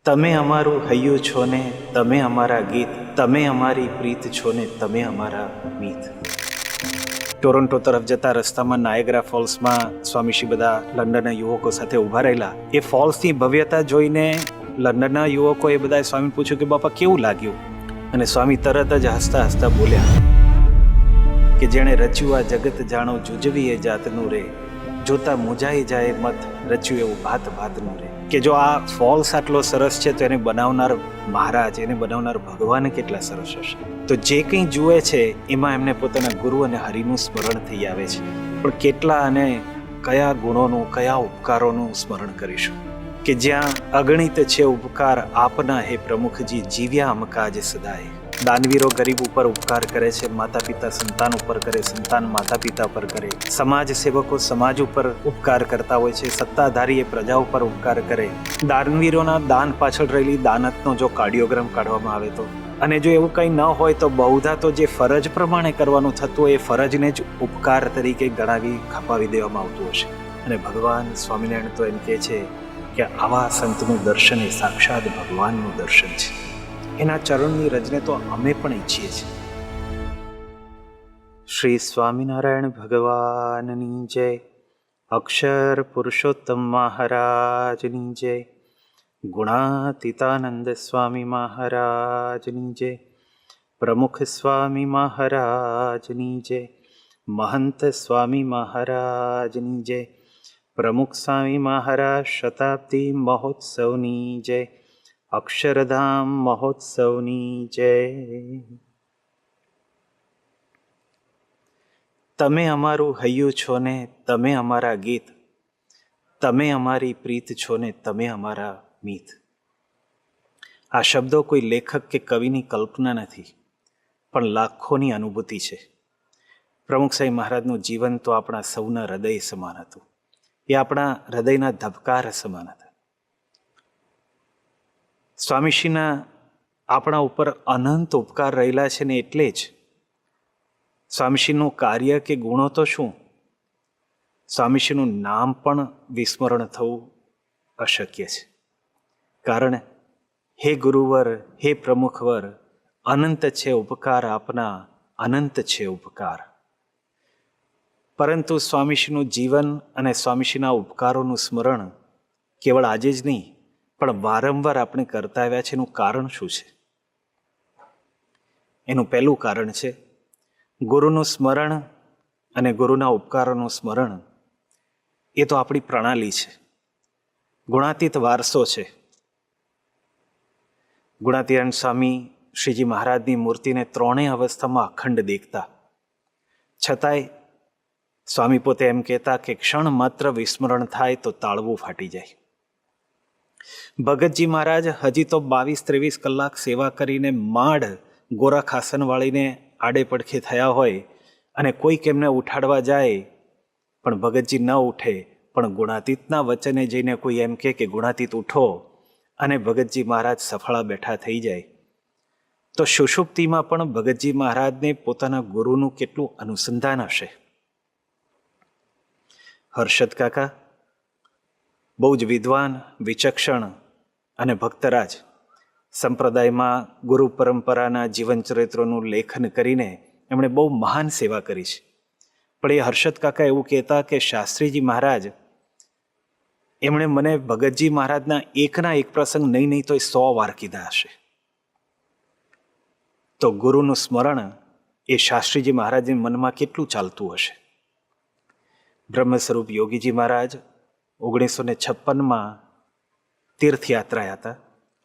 તમે અમારું હૈયું છો ને તમે અમારા ગીત, તમે અમારી પ્રીત છો ને તમે અમારા મીત. ટોરોન્ટો તરફ જતા રસ્તામાં નાયગ્રા ફોલ્સમાં સ્વામીશ્રી બધા લંડનના યુવકો સાથે ઊભા રહેલા. એ ફોલ્સની ભવ્યતા જોઈને લંડનના યુવકોએ બધાએ સ્વામી પૂછ્યું કે બાપા કેવું લાગ્યું? અને સ્વામી તરત જ હસતા હસતા બોલ્યા કે જેણે રચ્યું આ જગત જાણો જુજવી એ જાતનું રે, જોતા મુજાઈ જાય મત રચ્યું એવું ભાત ભાતનું રે. કે જો આ ફોલ્સ આટલો સરસ છે તો એને બનાવનાર મહારાજ, એને બનાવનાર ભગવાન કેટલા સરસ હશે. તો જે કંઈ જુએ છે એમાં એમને પોતાના ગુરુ અને હરિનું સ્મરણ થઈ આવે છે. પણ કેટલા અને કયા ગુણોનું, કયા ઉપકારોનું સ્મરણ કરીશું કે જ્યાં અગણિત છે ઉપકાર આપના હે પ્રમુખજી, જીવ્યા અમકાજ સદાય. દાનવીરો ગરીબ ઉપર ઉપકાર કરે છે, માતા પિતા સંતાન ઉપર કરે, સંતાન માતા પિતા પર કરે, સમાજ સેવકો સમાજ ઉપર ઉપકાર કરતા હોય છે, સત્તાધારી એ પ્રજા ઉપર ઉપકાર કરે. દાનવીરોના દાન પાછળ રહેલી દાનતનો જો કાર્ડિયોગ્રામ કાઢવામાં આવે તો, અને જો એવું કંઈ ન હોય તો બહુધા તો જે ફરજ પ્રમાણે કરવાનું થતું હોય એ ફરજને જ ઉપકાર તરીકે ગણાવી ખપાવી દેવામાં આવતું હશે. અને ભગવાન સ્વામિનારાયણ તો એમ કહે છે કે આવા સંતનું દર્શન એ સાક્ષાત ભગવાનનું દર્શન છે. એના ચરણની રજને તો અમે પણ ઈચ્છીએ છીએ. શ્રી સ્વામિનારાયણ ભગવાનની જય. અક્ષર પુરુષોત્તમ મહારાજની જય. ગુણાતીતાનંદ સ્વામી મહારાજની જય. પ્રમુખ સ્વામી મહારાજની જય. મહંત સ્વામી મહારાજની જય. પ્રમુખ સ્વામી મહારાજ શતાબ્દી મહોત્સવની જય. અક્ષરધામ મહોત્સવની જય. તમે અમારું હૈયું છો ને તમે અમારા ગીત, તમે અમારી પ્રીત છો ને તમે અમારા મીત. આ શબ્દો કોઈ લેખક કે કવિની કલ્પના નથી, પણ લાખોની અનુભૂતિ છે. પ્રમુખ સાહેબ મહારાજનું જીવન તો આપણા સૌના હૃદય સમાન હતું. એ આપણા હૃદયના ધબકાર સમાન હતા. સ્વામીશ્રીના આપણા ઉપર અનંત ઉપકાર રહેલા છે ને એટલે જ સ્વામીશ્રીનું કાર્ય કે ગુણો તો શું, સ્વામીશ્રીનું નામ પણ વિસ્મરણ થવું અશક્ય છે. કારણ હે ગુરુવર, હે પ્રમુખવર, અનંત છે ઉપકાર આપના, અનંત છે ઉપકાર. પરંતુ સ્વામીશ્રીનું જીવન અને સ્વામીશ્રીના ઉપકારોનું સ્મરણ કેવળ આજે જ નહીં પણ વારંવાર આપણે કરતા આવ્યા છે. એનું કારણ શું છે? એનું પહેલું કારણ છે ગુરુનું સ્મરણ અને ગુરુના ઉપકારોનું સ્મરણ. એ તો આપણી પ્રણાલી છે, ગુણાતીત વારસો છે. ગુણાતીતાનંદ સ્વામી શ્રીજી મહારાજની મૂર્તિને ત્રણેય અવસ્થામાં અખંડ દેખતા, છતાંય સ્વામી પોતે એમ કહેતા કે ક્ષણ માત્ર વિસ્મરણ થાય તો તાળવું ફાટી જાય. ભગતજી મહારાજ હજી તો 22-23 કલાક સેવા કરીને માડ ગોરા ખાસન વાળીને આડે પડખે થયા હોય અને કોઈક એમને ઉઠાડવા જાય પણ ભગતજી ન ઉઠે, પણ ગુણાતીતના વચને જઈને કોઈ એમ કે ગુણાતીત ઉઠો અને ભગતજી મહારાજ સફળા બેઠા થઈ જાય. તો સુષુપ્તિમાં પણ ભગતજી મહારાજને પોતાના ગુરુનું કેટલું અનુસંધાન હશે. હર્ષદ કાકા બહુ જ વિદ્વાન, વિચક્ષણ અને ભક્તરાજ, સંપ્રદાયમાં ગુરુ પરંપરાના જીવન ચરિત્રોનું લેખન કરીને એમણે બહુ મહાન સેવા કરી છે. પણ એ હર્ષદ કાકા એવું કહેતા કે શાસ્ત્રીજી મહારાજ એમણે મને ભગતજી મહારાજના એકના એક પ્રસંગ નહીં તો 100 વાર કીધા હશે. તો ગુરુનું સ્મરણ એ શાસ્ત્રીજી મહારાજના મનમાં કેટલું ચાલતું હશે. બ્રહ્મ સ્વરૂપ યોગીજી મહારાજ 1956માં તીર્થયાત્રા હતા.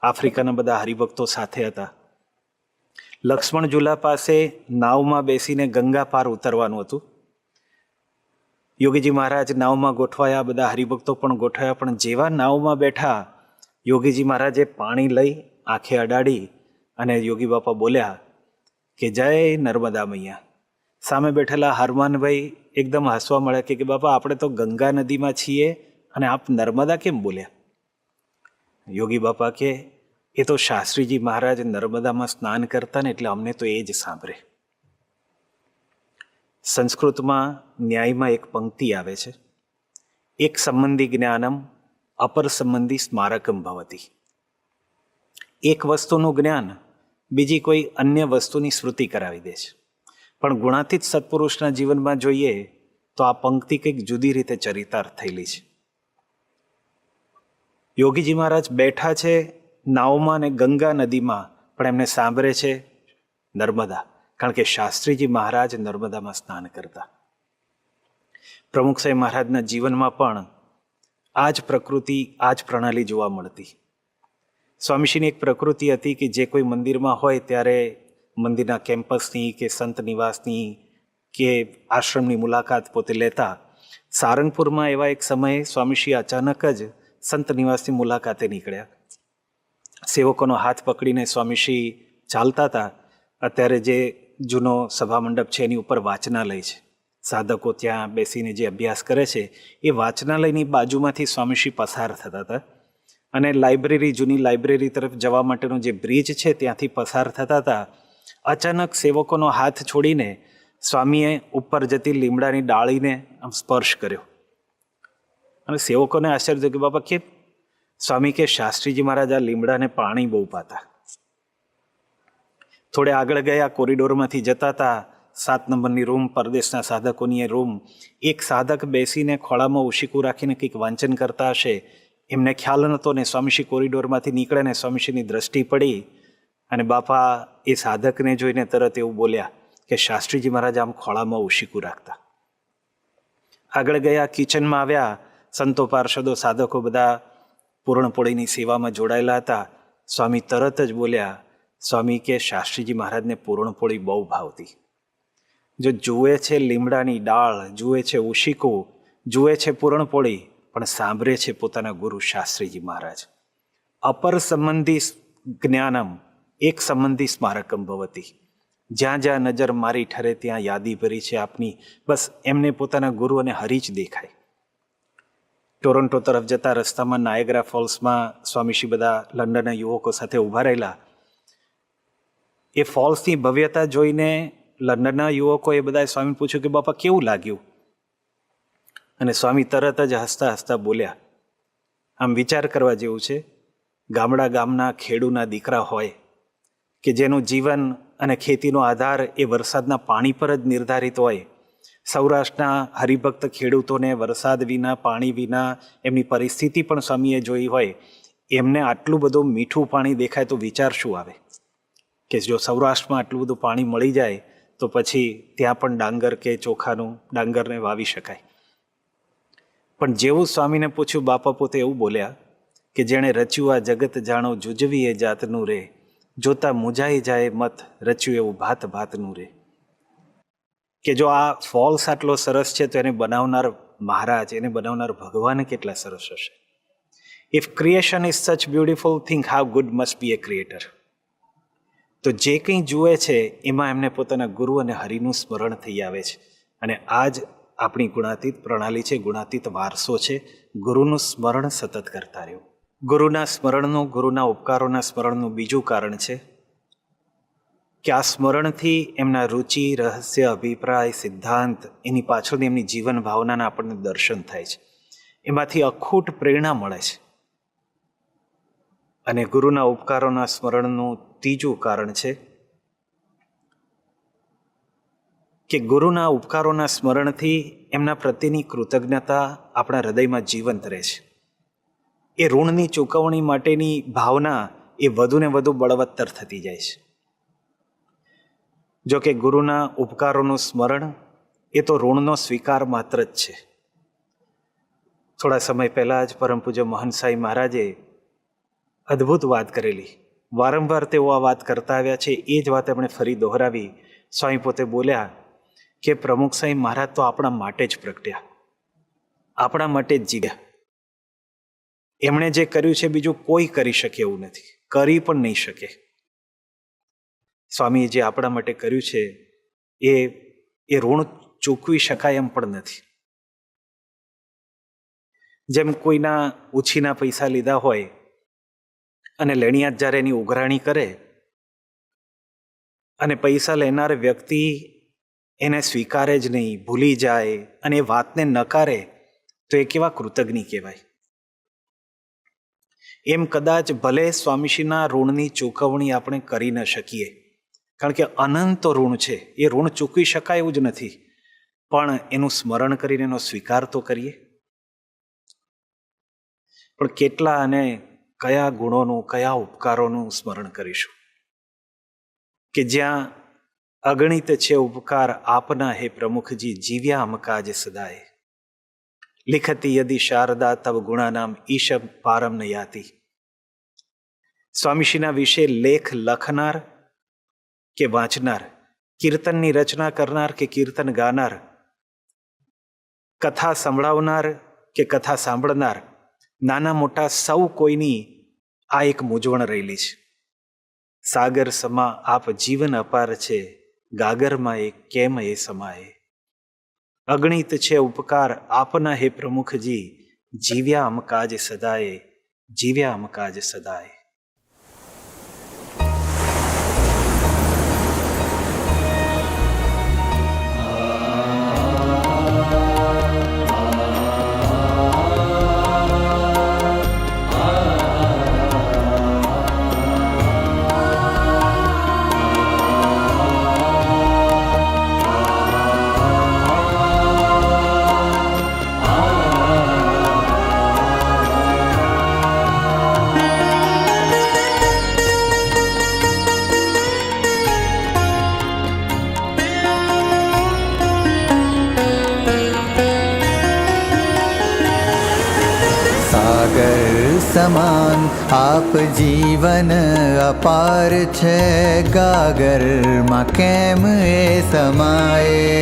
આફ્રિકાના બધા હરિભક્તો સાથે હતા. લક્ષ્મણ ઝૂલા પાસે નાવમાં બેસીને ગંગા પાર ઉતરવાનું હતું. યોગીજી મહારાજ નાવમાં ગોઠવાયા, બધા હરિભક્તો પણ ગોઠવાયા. પણ જેવા નાવમાં બેઠા, યોગીજી મહારાજે પાણી લઈ આંખે અડાડી અને યોગી બાપા બોલ્યા કે જય નર્મદા મૈયા. સામે બેઠેલા હરમાનભાઈ એકદમ હસવા મળ્યા કે બાપા આપણે તો ગંગા નદીમાં છીએ અને આપ નર્મદા કેમ બોલ્યા? યોગી બાપા કે એ તો શાસ્ત્રીજી મહારાજ નર્મદામાં સ્નાન કરતા ને એટલે અમને તો એ જ સાંભળે. સંસ્કૃતમાં ન્યાયમાં એક પંક્તિ આવે છે, એક સંબંધી જ્ઞાનમ અપર સંબંધી સ્મારકમ ભવતી. એક વસ્તુનું જ્ઞાન બીજી કોઈ અન્ય વસ્તુની સ્મૃતિ કરાવી દે છે. પણ ગુણાતીત સત્પુરુષના જીવનમાં જોઈએ તો આ પંક્તિ કંઈક જુદી રીતે ચરિતાર્થ થયેલી છે. યોગીજી મહારાજ બેઠા છે નાવમાં અને ગંગા નદીમાં, પણ એમને સાંભળે છે નર્મદા, કારણ કે શાસ્ત્રીજી મહારાજ નર્મદામાં સ્નાન કરતા. પ્રમુખ સાહેબ મહારાજના જીવનમાં પણ આ જ પ્રકૃતિ, આ જ પ્રણાલી જોવા મળતી. સ્વામીશ્રીની એક પ્રકૃતિ હતી કે જે કોઈ મંદિરમાં હોય ત્યારે મંદિરના કેમ્પસની કે સંત નિવાસની કે આશ્રમની મુલાકાત પોતે લેતા. સારંગપુરમાં એવા એક સમયે સ્વામીશ્રી અચાનક જ સંત નિવાસની મુલાકાતે નીકળ્યા. સેવકોનો હાથ પકડીને સ્વામીશ્રી ચાલતા હતા. અત્યારે જે જૂનો સભા મંડપ છે એની ઉપર વાચનાલય છે. સાધકો ત્યાં બેસીને જે અભ્યાસ કરે છે એ વાચનાલયની બાજુમાંથી સ્વામીશ્રી પસાર થતા હતા અને લાઇબ્રેરી, જૂની લાઇબ્રેરી તરફ જવા માટેનો જે બ્રિજ છે ત્યાંથી પસાર થતા હતા. અચાનક સેવકોનો હાથ છોડીને સ્વામીએ ઉપર જતી લીમડાની ડાળીને આમ સ્પર્શ કર્યો અને સેવકોને આશ્ચર્ય થયું કે બાપા કેમ? સ્વામી કે શાસ્ત્રીજી મહારાજ આ લીમડાને પાણી બહુ પાતા. થોડે આગળ ગયા, કોરિડોરમાંથી જતા હતા, 7 નંબરની રૂમ, પરદેશના સાધકોની એ રૂમ. એક સાધક બેસીને ખોળામાં ઉશીકું રાખીને કંઈક વાંચન કરતા હશે, એમને ખ્યાલ નહોતો ને સ્વામીશ્રી કોરિડોરમાંથી નીકળે ને સ્વામીશ્રીની દ્રષ્ટિ પડી અને બાપા એ સાધકને જોઈને તરત એવું બોલ્યા કે શાસ્ત્રીજી મહારાજ આમ ખોળામાં ઉશીકું રાખતા. આગળ ગયા, કિચનમાં આવ્યા, સંતો, પાર્ષદો, સાધકો બધા પૂર્ણપોળીની સેવામાં જોડાયેલા હતા. સ્વામી તરત જ બોલ્યા, સ્વામી કે શાસ્ત્રીજી મહારાજને પૂર્ણપોળી બહુ ભાવતી. જો જુએ છે લીમડાની ડાળ, જુએ છે ઉશીકું, જુએ છે પૂર્ણપોળી, પણ સાંભળે છે પોતાના ગુરુ શાસ્ત્રીજી મહારાજ. અપર સંબંધી જ્ઞાનમ એક સંબંધી સ્મારકમ ભવતી. જ્યાં જ્યાં નજર મારી ઠરે ત્યાં યાદી ભરી છે આપની. બસ એમને પોતાના ગુરુ અને હરિ જ દેખાય. ટોરોન્ટો તરફ જતા રસ્તામાં નાયગ્રા ફોલ્સમાં સ્વામીશ્રી બધા લંડનના યુવકો સાથે ઊભા રહેલા. એ ફોલ્સની ભવ્યતા જોઈને લંડનના યુવકોએ બધાએ સ્વામીને પૂછ્યું કે બાપા કેવું લાગ્યું? અને સ્વામી તરત જ હસતા હસતા બોલ્યા, આમ વિચાર કરવા જેવું છે. ગામના ખેડૂના દીકરા હોય કે જેનું જીવન અને ખેતીનો આધાર એ વરસાદના પાણી પર જ નિર્ધારિત હોય. સૌરાષ્ટ્રના હરિભક્ત ખેડૂતોને વરસાદ વિના, પાણી વિના એમની પરિસ્થિતિ પણ સ્વામીએ જોઈ હોય. એમને આટલું બધું મીઠું પાણી દેખાય તો વિચાર શું આવે કે જો સૌરાષ્ટ્રમાં આટલું બધું પાણી મળી જાય તો પછી ત્યાં પણ ડાંગર કે ચોખાનું ડાંગરને વાવી શકાય. પણ જેવું સ્વામીને પૂછ્યું, બાપા પોતે એવું બોલ્યા કે જેણે રચ્યું આ જગત જાણો જુજવી એ જાતનું રે, જોતા મુજાઈ જાય મત રચ્યું એવું ભાત ભાતનું રે. કે જો આ ફોલ્સ આટલો સરસ છે તો એને બનાવનાર મહારાજ, એને બનાવનાર ભગવાન કેટલા સરસ હશે. ઇફ ક્રિએશન ઇઝ સચ beautiful, think how good must be A creator. તો જે કંઈ જુએ છે એમાં એમને પોતાના ગુરુ અને હરિનું સ્મરણ થઈ આવે છે. અને આ જ આપણી ગુણાતીત પ્રણાલી છે, ગુણાતીત વારસો છે. ગુરુનું સ્મરણ સતત કરતા રહ્યું. ગુરુના સ્મરણનું, ગુરુના ઉપકારોના સ્મરણનું બીજું કારણ છે કે આ સ્મરણથી એમના રુચિ, રહસ્ય, અભિપ્રાય, સિદ્ધાંત, એની પાછળની એમની જીવન ભાવનાના આપણને દર્શન થાય છે. એમાંથી અખૂટ પ્રેરણા મળે છે. અને ગુરુના ઉપકારોના સ્મરણનું ત્રીજું કારણ છે કે ગુરુના ઉપકારોના સ્મરણથી એમના પ્રત્યેની કૃતજ્ઞતા આપણા હૃદયમાં જીવંત રહે છે. એ ઋણની ચૂકવણી માટેની ભાવના એ વધુને વધુ બળવત્તર થતી જાય છે. જો કે ગુરુના ઉપકારોનું સ્મરણ એ તો ઋણનો સ્વીકાર માત્ર જ છે. થોડા સમય પહેલાં જ પરમ પૂજ્ય મહંત સાઈ મહારાજે અદ્ભુત વાત કરેલી. વારંવાર તેઓ આ વાત કરતા આવ્યા છે, એ જ વાત એમણે ફરી દોહરાવી. સ્વામી પોતે બોલ્યા કે પ્રમુખ સાઈ મહારાજ તો આપણા માટે જ પ્રગટ્યા, આપણા માટે જ જીવ્યા. એમણે જે કર્યું છે બીજું કોઈ કરી શકે એવું નથી, કરી પણ નહીં શકે. સ્વામીએ જે આપણા માટે કર્યું છે એ ઋણ ચૂકવી શકાય એમ પણ નથી. જેમ કોઈના ઉછીના પૈસા લીધા હોય અને લેણિયાત જ્યારે એની ઉઘરાણી કરે અને પૈસા લેનાર વ્યક્તિ એને સ્વીકારે જ નહીં, ભૂલી જાય અને એ વાતને નકારે તો એ કેવા કૃતજ્ઞ કહેવાય. એમ કદાચ ભલે સ્વામીશ્રીના ઋણની ચૂકવણી આપણે કરી ન શકીએ, કારણ કે અનંત ઋણ છે, એ ઋણ ચૂકવી શકાય એવું જ નથી, પણ એનું સ્મરણ કરીને એનો સ્વીકાર તો કરીએ. પણ કેટલા અને કયા ગુણોનું, કયા ઉપકારોનું સ્મરણ કરીશું કે જ્યાં અગણિત છે ઉપકાર આપના હે પ્રમુખજી, જીવ્યા અમ કાજ સદાય. લિખતી યદિ શારદા તવ ગુણાનામ ઈશ પારમ ન યાતિ. સ્વામીશ્રીના વિશે લેખ લખનાર કે વાંચનાર, કીર્તનની રચના કરનાર કે કીર્તન ગાનાર, કથા સંભળાવનાર કે કથા સાંભળનાર, નાના મોટા સૌ કોઈની આ એક મૂંઝવણ રહેલી છે. સાગર સમા આપ જીવન અપાર છે, ગાગરમાં એ કેમ એ સમાય. અગણિત છે ઉપકાર આપના હે પ્રમુખજી, જીવ્યા અમ કાજ સદાય, જીવ્યા અમ કાજ સદાય. સમાન આપ જીવન અપાર છે, ગાગરમાં કેમ એ સમાય.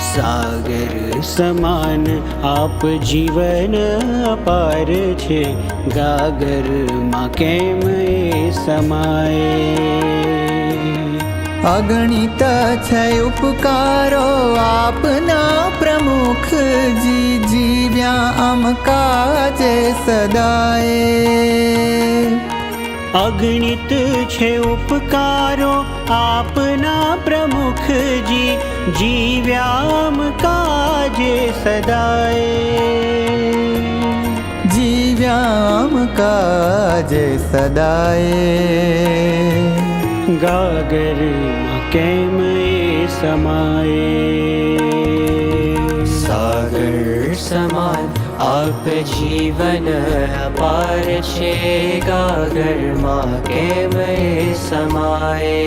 સાગર સમાન આપ જીવન અપાર છે, ગાગરમાં કેમ એ સમાય. અગણિત છે ઉપકારો આપના પ્રમુખજી, જીવ્યા અમ કાજે સદાય. અગણિત છે ઉપકારો આપના પ્રમુખજી, જીવ્યા અમ કાજે સદાય. જીવ્યા અમ કાજે સદાય. ગાગરમાં કેમ એ સમાય. સાગર સમાન આપ જીવન અપાર છે, ગાગરમાં કેમ એ સમાય.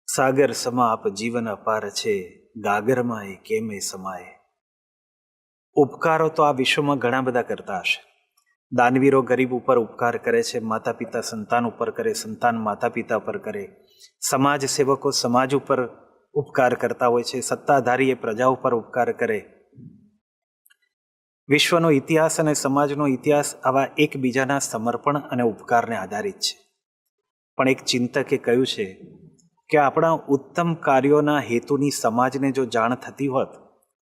સાગર સમા આપ જીવન અપાર છે, ગાગરમાં એ કેમ એ સમાય. ઉપકારો તો આ વિશ્વમાં ઘણા બધા કરતા હશે. દાનવીરો ગરીબ ઉપર ઉપકાર કરે છે, માતા પિતા સંતાન ઉપર કરે, સંતાન માતા પિતા પર કરે, સમાજ સેવકો સમાજ ઉપર ઉપકાર કરતા હોય છે, સત્તાધારી એ પ્રજા ઉપર ઉપકાર કરે. વિશ્વનો ઇતિહાસ અને સમાજનો ઇતિહાસ આવા એકબીજાના સમર્પણ અને ઉપકારને આધારિત છે. પણ એક ચિંતકે કહ્યું છે કે આપણા ઉત્તમ કાર્યોના હેતુની સમાજને જો જાણ થતી હોત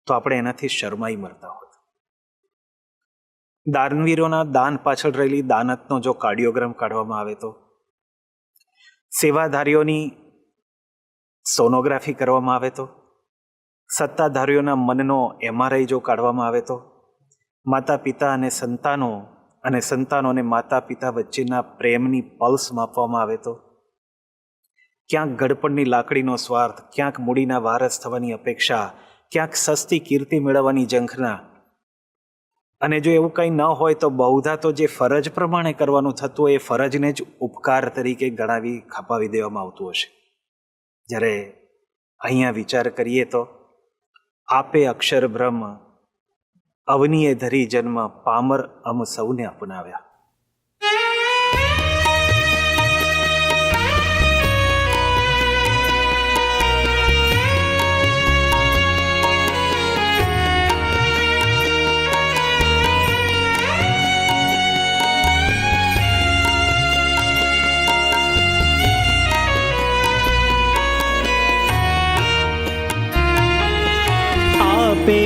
તો આપણે એનાથી શરમાઈ મરતા હોત. દાનવીરોના દાન પાછળ રહેલી દાનતનો જો કાર્ડિયોગ્રામ કાઢવામાં આવે તો, સેવાધારીઓની સોનોગ્રાફી કરવામાં આવે તો, સત્તાધારીઓના મનનો MRI જો કાઢવામાં આવે તો, માતા પિતા અને સંતાનો અને સંતાનોને માતા પિતા વચ્ચેના પ્રેમની પલ્સ માપવામાં આવે તો, ક્યાંક ગડપણની લાકડીનો સ્વાર્થ, ક્યાંક મૂડીના વારસ થવાની અપેક્ષા, ક્યાંક સસ્તી કીર્તિ મેળવવાની ઝંખના, અને જો એવું કંઈ ન હોય તો બહુધા તો જે ફરજ પ્રમાણે કરવાનું થતું હોય એ ફરજને જ ઉપકાર તરીકે ગણાવી ખપાવી દેવામાં આવતું હશે. જ્યારે અહીંયા વિચાર કરીએ તો આપે અક્ષર બ્રહ્મ, અવનીએ ધરી જન્મ, પામર અમ સૌને અપનાવ્યા. આપે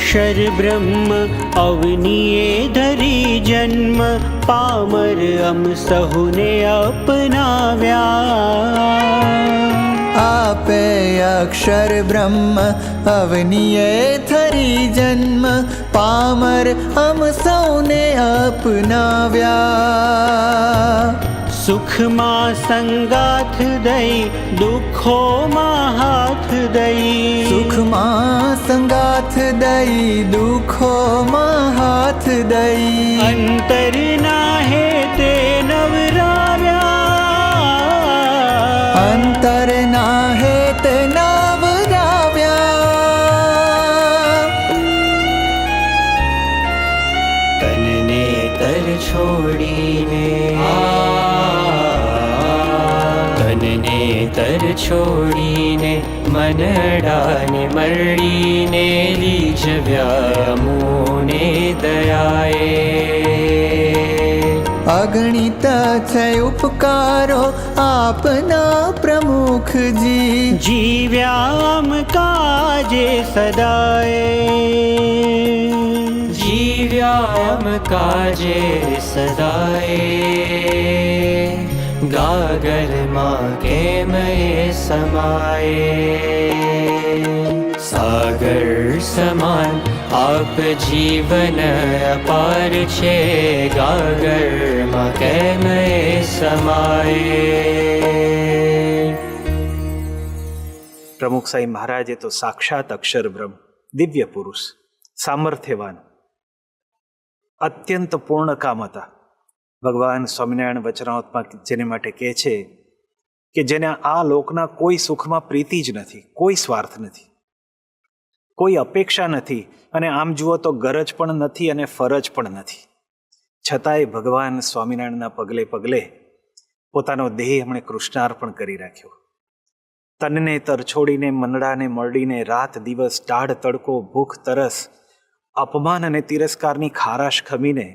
अक्षर ब्रह्म अवनीए धरी जन्म पामर अम सहुने अपनाव्या आपे अक्षर ब्रह्म अवनीए धरी जन्म पामर हम सौने अपनाव्या सुख मां संगाथ दई दुखो मां हाथ दई सुख मां संगाथ दई दुखो मां हाथ दई अंतर नाहे ते नवराव्या अंतर नाहे ते नवराव्या तन ने तर छोड़ीने तर छोड़ीने मनडाने मरडीने लीजव्या मुने दयाए अगणित छे उपकारो आपना प्रमुख जी जीव्याम काजे सदाए जीव्याम काजे सदाए गागर मां के मैं समाए सागर समान आप जीवन अपार छे गागर मां के मैं समाए પ્રમુખ સાંઈ મહારાજે તો સાક્ષાત અક્ષર બ્રહ્મ, દિવ્ય પુરુષ, સામર્થ્યવાન, અત્યંત પૂર્ણ કામ હતા. ભગવાન સ્વામિનારાયણ વચનામૃતમાં જેને માટે કહે છે કે જેને આ લોકના કોઈ સુખમાં પ્રીતિ જ નથી, કોઈ સ્વાર્થ નથી, કોઈ અપેક્ષા નથી, અને આમ જુઓ તો ગરજ પણ નથી અને ફરજ પણ નથી, છતાંય ભગવાન સ્વામિનારાયણના પગલે પગલે પોતાનો દેહ એમણે કૃષ્ણાર્પણ કરી રાખ્યો. તનને તરછોડીને મંદડાને મરડીને રાત દિવસ ટાઢ તડકો ભૂખ તરસ અપમાન અને તિરસ્કારની ખારાશ ખમીને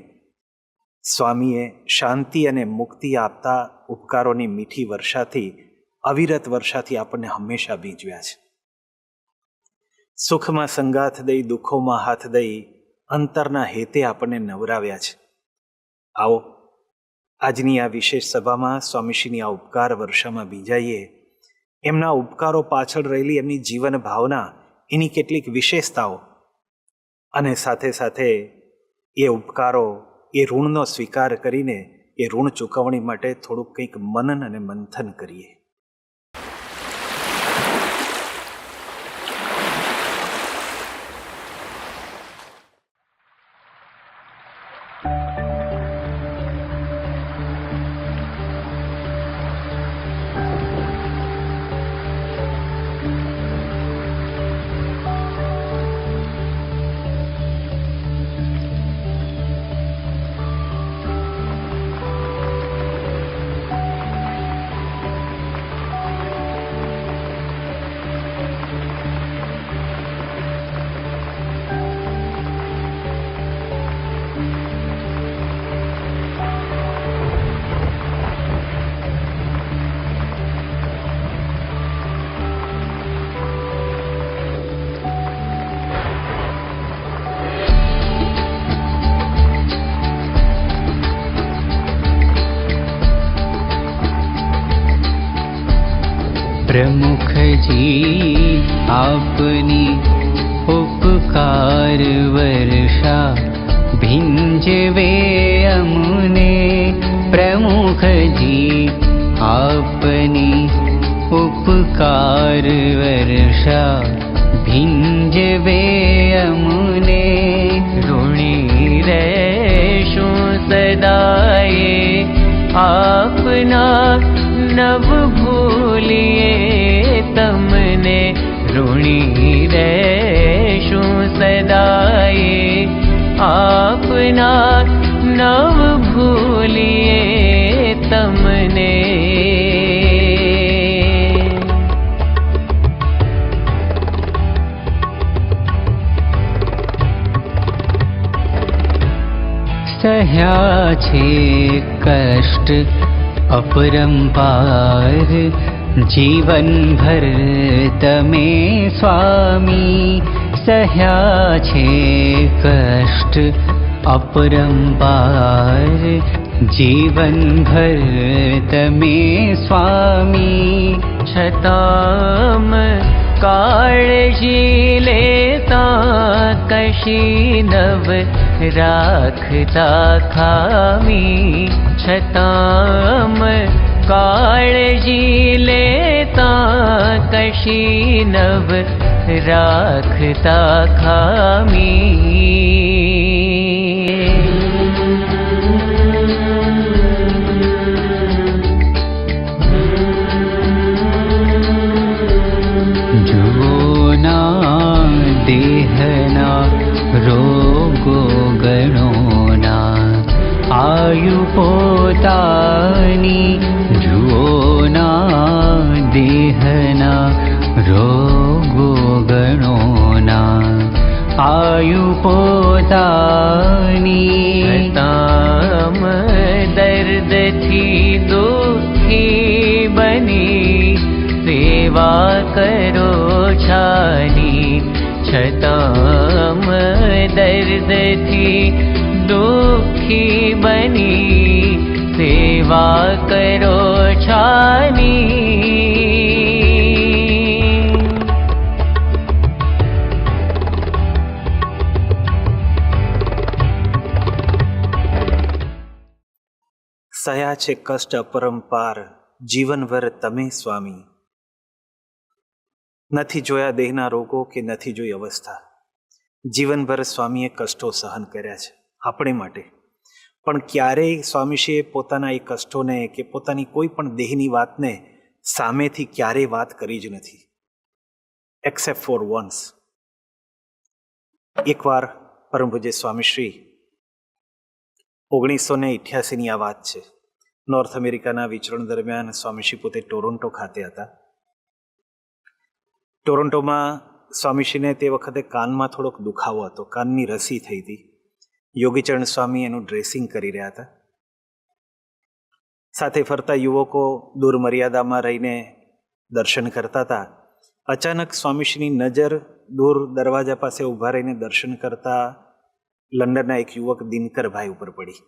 સ્વામીએ શાંતિ અને મુક્તિ આપતા ઉપકારોની મીઠી વર્ષાથી, અવિરત વર્ષાથી આપણને હંમેશા બીજવ્યા છે. સુખમાં સંગાથ દઈ દુઃખોમાં હાથ દઈ અંતરના હેતે આપણને નવરાવ્યા છે. આવો આજની આ વિશેષ સભામાં સ્વામીશ્રીની આ ઉપકાર વર્ષામાં બીજાઈએ. એમના ઉપકારો પાછળ રહેલી એમની જીવન ભાવના, એની કેટલીક વિશેષતાઓ, અને સાથે સાથે એ ઉપકારો, એ ઋણનો સ્વીકાર કરીને એ ઋણ ચૂકવણી માટે થોડુંક કંઈક મનન અને મંથન કરીએ. प्रमुख जी आपनी उपकार वर्षा भिंजवे अमुने प्रमुख जी आपनी उपकार वर्षा भिंजवे अमुने ऋणी रहेशुं सदाए आपना नव भूलिए तमने ऋणी रहेशुं सदाए आपना नव भूलिए तमने सह्या छे कष्ट अपरंपार जीवन भर तमे स्वामी સહ્યા છે કષ્ટ અપરંપાર, જીવનભર તમે સ્વામી. છતાં કાળજી લેતા કશી નવ રાખતા ખામી. છતાં કાળજી લેતા કશી નવ રાખતા ખામી. જુઓના દેહના રોગો ગણોના, આયુ પોતાની. જુઓના દેહના રોગો ગણોના, આયુ પોતાની. તામ દર્દથી દુઃખી બની સેવા કરો છાની. છતાં દર્દથી દુઃખી બની સેવા કરો છાની. સહ્યા છે કષ્ટ અપરંપાર, જીવનભર તમે સ્વામી. નથી જોયા દેહના રોગો કે નથી જોઈ અવસ્થા. જીવનભર સ્વામીએ કષ્ટો સહન કર્યા છે આપણે માટે, પણ ક્યારેય સ્વામીશ્રીએ પોતાના એ કષ્ટોને કે પોતાની કોઈ પણ દેહની વાતને સામેથી ક્યારેય વાત કરી જ નથી, એક્સેપ્ટ ફોર વન્સ. એકવાર પરમ પૂજ્ય સ્વામીશ્રી 1988ની આ વાત છે. નોર્થ અમેરિકાના વિચરણ દરમિયાન સ્વામીશ્રી પોતે ટોરોન્ટો ખાતે હતા. ટોરોન્ટોમાં સ્વામીશ્રીને તે વખતે કાનમાં થોડોક દુખાવો હતો, કાનની રસી થઈ હતી. યોગીચરણ સ્વામી એનું ડ્રેસિંગ કરી રહ્યા હતા. સાથે ફરતા યુવકો દૂર મર્યાદામાં રહીને દર્શન કરતા હતા. અચાનક સ્વામીશ્રીની નજર દૂર દરવાજા પાસે ઊભા રહીને દર્શન કરતા લંડનના એક યુવક દિનકરભાઈ ઉપર પડી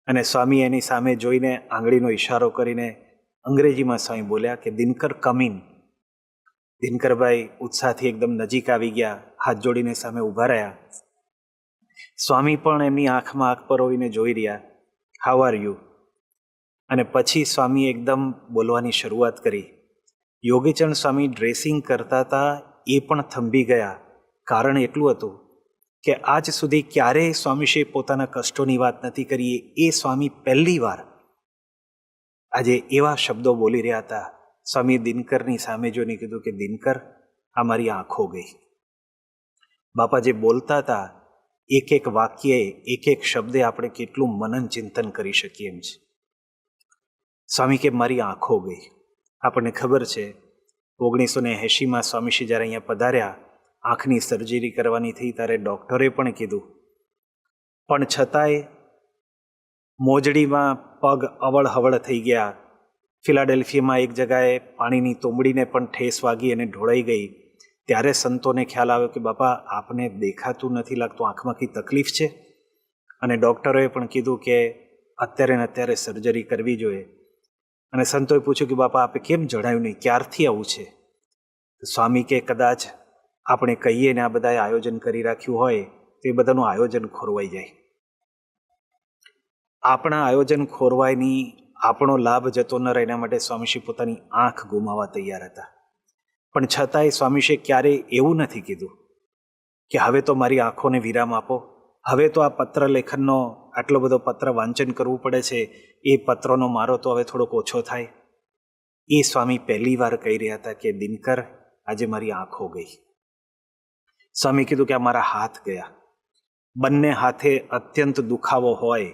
અને સ્વામી એની સામે જોઈને આંગળીનો ઈશારો કરીને અંગ્રેજીમાં સ્વામી બોલ્યા કે દિનકર કમ ઇન. દિનકરભાઈ ઉત્સાહથી એકદમ નજીક આવી ગયા, હાથ જોડીને સામે ઊભા રહ્યા. સ્વામી પણ એમની આંખમાં આંખ પરોવીને જોઈ રહ્યા, હાઉ આર યુ? અને પછી સ્વામી એકદમ બોલવાની શરૂઆત કરી. યોગીચરણ સ્વામી ડ્રેસિંગ કરતા હતા એ પણ થંભી ગયા. કારણ એટલું હતું કે આજ સુધી ક્યારેય સ્વામીશ્રીએ પોતાના કષ્ટોની વાત નથી કરી. એ સ્વામી પહેલી વાર આજે એવા શબ્દો બોલી રહ્યા હતા. સ્વામી દિનકરની સામે જોઈને કીધું કે દિનકર, આ મારી આંખો ગઈ. બાપા જે બોલતા હતા એક એક વાક્યે એક એક શબ્દે આપણે કેટલું મનન ચિંતન કરી શકીએ એમ છે. સ્વામી કે મારી આંખો ગઈ. આપણને ખબર છે 1980માં સ્વામીશ્રી જ્યારે અહીંયા પધાર્યા, આંખની સર્જરી કરવાની થઈ ત્યારે ડૉક્ટરે પણ કીધું, પણ છતાંય મોજડીમાં પગ અવળ હવળ થઈ ગયા. ફિલાડેલ્ફિયામાં એક જગાએ પાણીની તોમડીને પણ ઠેસ વાગી અને ઢોળાઈ ગઈ. ત્યારે સંતોને ખ્યાલ આવ્યો કે બાપા આપને દેખાતું નથી લાગતું, આંખમાં કંઈ તકલીફ છે. અને ડૉક્ટરોએ પણ કીધું કે અત્યારે ને અત્યારે સર્જરી કરવી જોઈએ. અને સંતોએ પૂછ્યું કે બાપા આપે કેમ જણાવ્યું નહીં, ક્યારથી આવું છે? સ્વામી કે કદાચ આપણે કહીએ ને આ બધાએ આયોજન કરી રાખ્યું હોય તો એ બધાનું આયોજન ખોરવાઈ જાય. આપણા આયોજન ખોરવાયની આપણો લાભ જતો ન રહે એના માટે સ્વામીશ્રી પોતાની આંખ ગુમાવવા તૈયાર હતા. પણ છતાંય સ્વામીશ્રીએ ક્યારેય એવું નથી કીધું કે હવે તો મારી આંખોને વિરામ આપો, હવે તો આ પત્ર લેખનનો આટલો બધો પત્ર વાંચન કરવું પડે છે, એ પત્રનો મારો તો હવે થોડોક ઓછો થાય. એ સ્વામી પહેલી વાર કહી રહ્યા હતા કે દિનકર, આજે મારી આંખો ગઈ. સ્વામી કીધું કે આ મારા હાથ ગયા. બંને હાથે અત્યંત દુખાવો હોય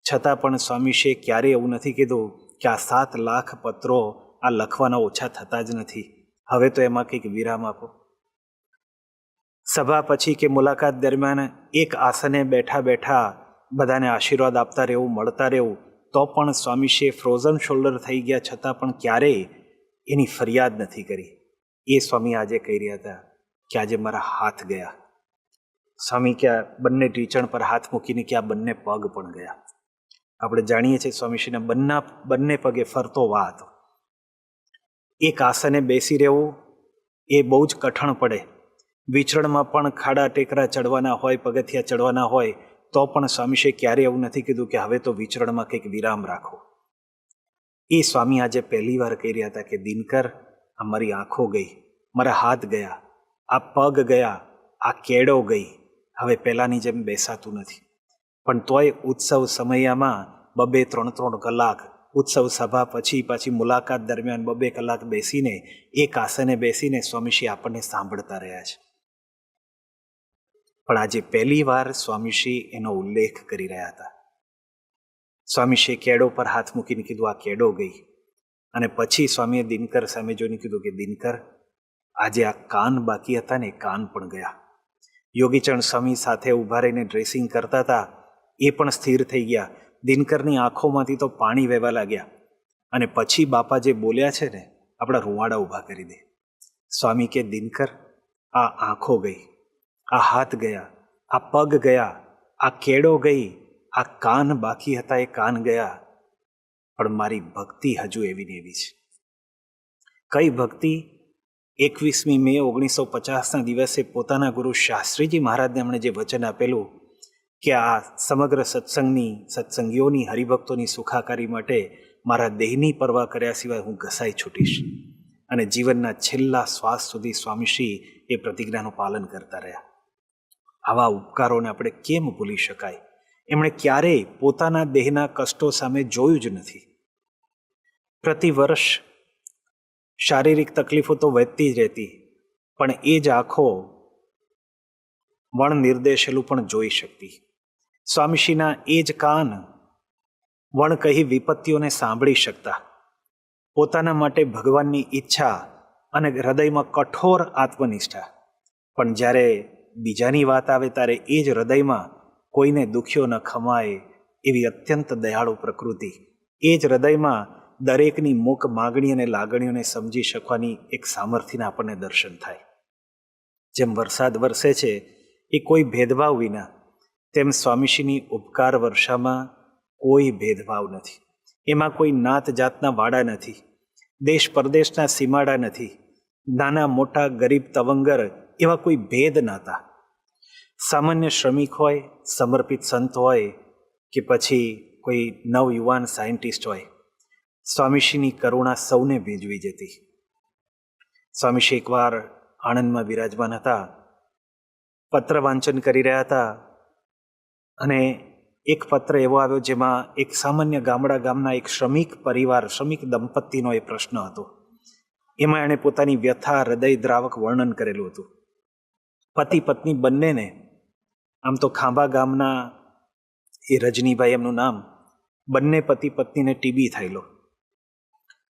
છતાં પણ સ્વામીશ્રીએ ક્યારેય એવું નથી કીધું કે આ 7 લાખ પત્રો આ લખવાના ઓછા થતા જ નથી, હવે તો એમાં કંઈક વિરામ આપો. સભા પછી કે મુલાકાત દરમિયાન એક આસને બેઠા બેઠા બધાને આશીર્વાદ આપતા રહેવું, મળતા રહેવું, તો પણ સ્વામીશ્રીએ ફ્રોઝન શોલ્ડર થઈ ગયા છતાં પણ ક્યારેય એની ફરિયાદ નથી કરી. એ સ્વામી આજે કહી રહ્યા હતા કે આજે મારા હાથ ગયા. સ્વામી કે આ બંને ઢીંચણ પર હાથ મૂકીને કે આ બંને પગ પણ ગયા. આપણે જાણીએ છીએ સ્વામીશ્રીના બંને પગે ફરતો વા હતો. એક આસને બેસી રહેવું એ બહુ જ કઠણ પડે. વિચરણમાં પણ ખાડા ટેકરા ચડવાના હોય, પગથિયા ચડવાના હોય, તો પણ સ્વામીશ્રીએ ક્યારેય એવું નથી કીધું કે હવે તો વિચરણમાં કંઈક વિરામ રાખો. એ સ્વામી આજે પહેલી વાર કહી રહ્યા હતા કે દિનકર, આ મારી આંખો ગઈ, મારા હાથ ગયા, આ પગ ગયા, આ કેડો ગઈ, હવે પહેલાંની જેમ બેસાતું નથી. પણ તોય ઉત્સવ સમયમાં 2-3 કલાક, ઉત્સવ સભા પછી પાછી મુલાકાત દરમિયાન 2 કલાક બેસીને એક આસને બેસીને સ્વામીશ્રી આપણને સાંભળતા રહ્યા છે. પણ આજે પહેલી વાર સ્વામીશ્રી એનો ઉલ્લેખ કરી રહ્યા હતા. સ્વામીશ્રીએ કેડો પર હાથ મૂકીને કીધું આ કેડો ગઈ. અને પછી સ્વામીએ દિનકર સામે જોઈને કીધું કે દિનકર, આજે આ કાન બાકી હતા ને, કાન પણ ગયા. યોગીચરણ સ્વામી સાથે ઊભા રહીને ડ્રેસિંગ કરતા હતા, એ પણ સ્થિર થઈ ગયા. દિનકરની આંખોમાંથી તો પાણી વહેવા લાગ્યા. અને પછી બાપા જે બોલ્યા છે ને, આપણા રૂવાડા ઊભા કરી દે. સ્વામી કે દિનકર, આ આંખો ગઈ, આ હાથ ગયા, આ પગ ગયા, આ કેડો ગઈ, આ કાન બાકી હતા એ કાન ગયા, પણ મારી ભક્તિ હજુ એવી ને એવી છે. કઈ ભક્તિ? 21મી મે 1950ના દિવસે પોતાના ગુરુ શાસ્ત્રીજી મહારાજને એમણે જે વચન આપેલું કે આ સમગ્ર સત્સંગીઓની, હરિભક્તોની સુખાકારી માટે મારા દેહની પરવા કર્યા સિવાય હું ઘસાઈ છૂટીશ. અને જીવનના છેલ્લા શ્વાસ સુધી સ્વામીશ્રી એ પ્રતિજ્ઞાનું પાલન કરતા રહ્યા. આવા ઉપકારોને આપણે કેમ ભૂલી શકાય? એમણે ક્યારેય પોતાના દેહના કષ્ટો સામે જોયું જ નથી. પ્રતિ વર્ષ શારીરિક તકલીફો તો વધતી જ રહેતી, પણ એ જ આંખો વણ નિર્દેશેલું પણ જોઈ શકતી. સ્વામીશ્રીના એ જ કાન વણ કહી વિપત્તિઓને સાંભળી શકતા. પોતાના માટે ભગવાનની ઈચ્છા અને હૃદયમાં કઠોર આત્મનિષ્ઠા. પણ જ્યારે બીજાની વાત આવે ત્યારે એ જ હૃદયમાં કોઈને દુખ્યો ન ખમાય એવી અત્યંત દયાળુ પ્રકૃતિ. એ જ હૃદયમાં દરેકની મૂક માગણી અને લાગણીઓને સમજી શકવાની એક સામર્થ્યના આપણને દર્શન થાય. જેમ વરસાદ વરસે છે એ કોઈ ભેદભાવ વિના, તેમ સ્વામીશ્રીની ઉપકાર વર્ષામાં કોઈ ભેદભાવ નથી. એમાં કોઈ નાત જાતના વાડા નથી, દેશ પરદેશના સીમાડા નથી, નાના મોટા ગરીબ તવંગર એવા કોઈ ભેદ નહોતા. સામાન્ય શ્રમિક હોય, સમર્પિત સંત હોય કે પછી કોઈ નવયુવાન સાયન્ટિસ્ટ હોય, સ્વામીશ્રીની કરુણા સૌને ભીંજવી જતી. સ્વામીશ્રી એકવાર આણંદમાં બિરાજમાન હતા, પત્ર વાંચન કરી રહ્યા હતા અને એક પત્ર એવો આવ્યો જેમાં એક સામાન્ય ગામના એક શ્રમિક પરિવાર, શ્રમિક દંપતીનો એ પ્રશ્ન હતો. એમાં એણે પોતાની વ્યથા, હૃદય દ્રાવક વર્ણન કરેલું હતું. પતિ પત્ની બંનેને, આમ તો ખાંભા ગામના એ રજનીભાઈ એમનું નામ, બંને પતિ પત્નીને ટીબી થયેલો.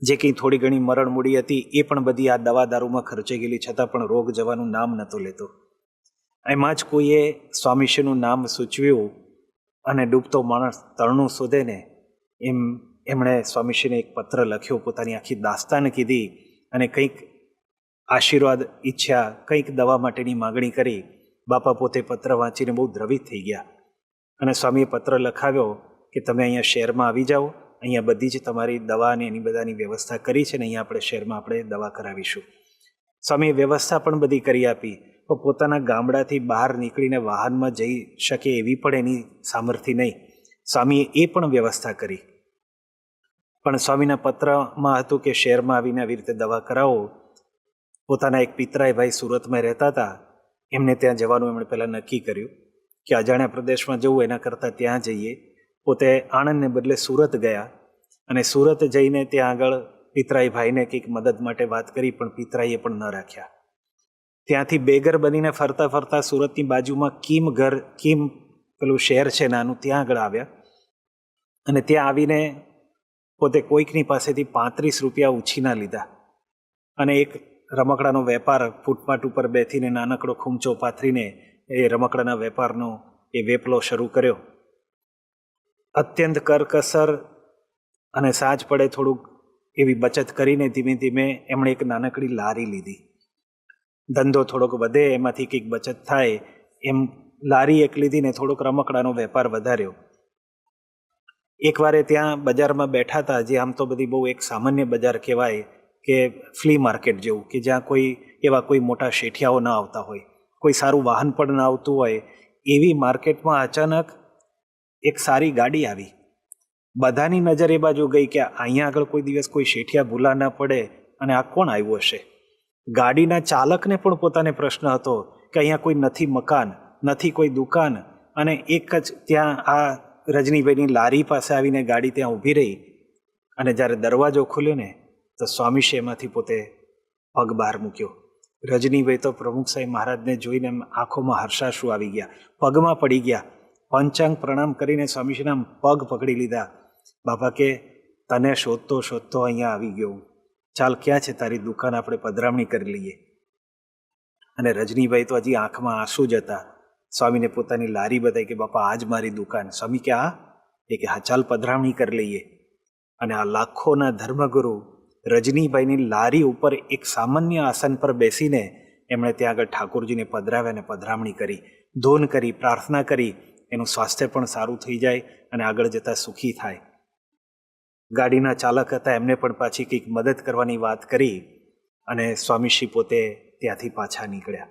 જે કંઈ થોડી ઘણી મરણ મૂડી હતી એ પણ બધી આ દવા દારૂમાં ખર્ચી ગયેલી, છતાં પણ રોગ જવાનું નામ નહોતો લેતો. એમાં જ કોઈએ સ્વામીશ્રીનું નામ સૂચવ્યું અને ડૂબતો માણસ તરણું શોધે ને એમ એમણે સ્વામીશ્રીને એક પત્ર લખ્યો, પોતાની આખી દાસ્તાન કીધી અને કંઈક આશીર્વાદ ઈચ્છ્યા, કંઈક દવા માટેની માગણી કરી. બાપા પોતે પત્ર વાંચીને બહુ દ્રવિત થઈ ગયા અને સ્વામીએ પત્ર લખાવ્યો કે તમે અહીંયા શહેરમાં આવી જાઓ, અહીંયા બધી જ તમારી દવા અને એની બધાની વ્યવસ્થા કરી છે ને અહીંયા આપણે શહેરમાં આપણે દવા કરાવીશું. સ્વામીએ વ્યવસ્થા પણ બધી કરી આપી, પણ પોતાના ગામડાથી બહાર નીકળીને વાહનમાં જઈ શકે એવી પણ એની સામર્થ્ય નહીં. સ્વામીએ એ પણ વ્યવસ્થા કરી. પણ સ્વામીના પત્રમાં હતું કે શહેરમાં આવીને આવી રીતે દવા કરાવો. પોતાના એક પિતરાય ભાઈ સુરતમાં રહેતા હતા, એમને ત્યાં જવાનું એમણે પહેલાં નક્કી કર્યું કે અજાણ્યા પ્રદેશમાં જવું એના કરતાં ત્યાં જઈએ. પોતે આણંદને બદલે સુરત ગયા અને સુરત જઈને ત્યાં આગળ પિતરાઈ ભાઈને કંઈક મદદ માટે વાત કરી, પણ પિતરાઈએ પણ ન રાખ્યા. ત્યાંથી બેઘર બનીને ફરતા ફરતા સુરતની બાજુમાં કીમ પેલું શહેર છે નાનું, ત્યાં આગળ આવ્યા અને ત્યાં આવીને પોતે કોઈકની પાસેથી 35 રૂપિયા ઉછીના લીધા અને એક રમકડાનો વેપાર, ફૂટપાથ ઉપર બેસીને નાનકડો ખૂમચો પાથરીને એ રમકડાના વેપારનો એ વેપલો શરૂ કર્યો. અત્યંત કરકસર અને સાંજ પડે થોડુંક એવી બચત કરીને ધીમે ધીમે એમણે એક નાનકડી લારી લીધી ધંધો થોડોક વધે, એમાંથી કંઈક બચત થાય, એમ લારી એક લીધીને થોડોક રમકડાનો વેપાર વધાર્યો. એકવારે ત્યાં બજારમાં બેઠા હતા, જે આમ તો બધી બહુ એક સામાન્ય બજાર કહેવાય કે ફ્લી માર્કેટ જેવું, કે જ્યાં કોઈ એવા કોઈ મોટા શેઠિયાઓ ન આવતા હોય, કોઈ સારું વાહન પણ ન આવતું હોય, એવી માર્કેટમાં અચાનક એક સારી ગાડી આવી. બધાની નજર એ બાજુ ગઈ કે અહીંયા આગળ કોઈ દિવસ કોઈ શેઠિયા ભૂલા ના પડે અને આ કોણ આવ્યું હશે. ગાડીના ચાલકને પણ પોતાને પ્રશ્ન હતો કે અહીંયા કોઈ નથી મકાન, નથી કોઈ દુકાન, અને એક જ ત્યાં આ રજનીભાઈની લારી પાસે આવીને ગાડી ત્યાં ઊભી રહી. અને જ્યારે દરવાજો ખુલ્યો ને તો સ્વામીશ્રી એમાંથી પોતે પગ બહાર મૂક્યો. રજનીભાઈ તો પ્રમુખ સાહેબ મહારાજને જોઈને આંખોમાં હર્ષાશ્રુ આવી ગયા, પગમાં પડી ગયા, પંચાંગ પ્રણામ કરીને સ્વામીશ્રીના પગ પકડી લીધા. બાપા કે તને શોધતો શોધતો અહીંયા આવી ગયો, ચાલ ક્યાં છે તારી દુકાન, આપણે પધરામણી કરી લઈએ. અને રજનીભાઈ તો હજી આંખમાં આંસુ જ હતા. સ્વામીને પોતાની લારી બતાવી કે બાપા આ જ મારી દુકાન. સ્વામી કે આ? એ કે હા, ચાલ પધરામણી કરી લઈએ. અને આ લાખોના ધર્મગુરુ રજનીભાઈની લારી ઉપર એક સામાન્ય આસન પર બેસીને એમણે ત્યાં આગળ ઠાકોરજીને પધરાવ્યા અને પધરામણી કરી, ધૂન કરી, પ્રાર્થના કરી, એનું સ્વાસ્થ્ય પણ સારું થઈ જાય અને આગળ જતાં સુખી થાય. ગાડીના ચાલક હતા, એમને પણ પાછી કંઈક મદદ કરવાની વાત કરી અને સ્વામીશ્રી પોતે ત્યાંથી પાછા નીકળ્યા.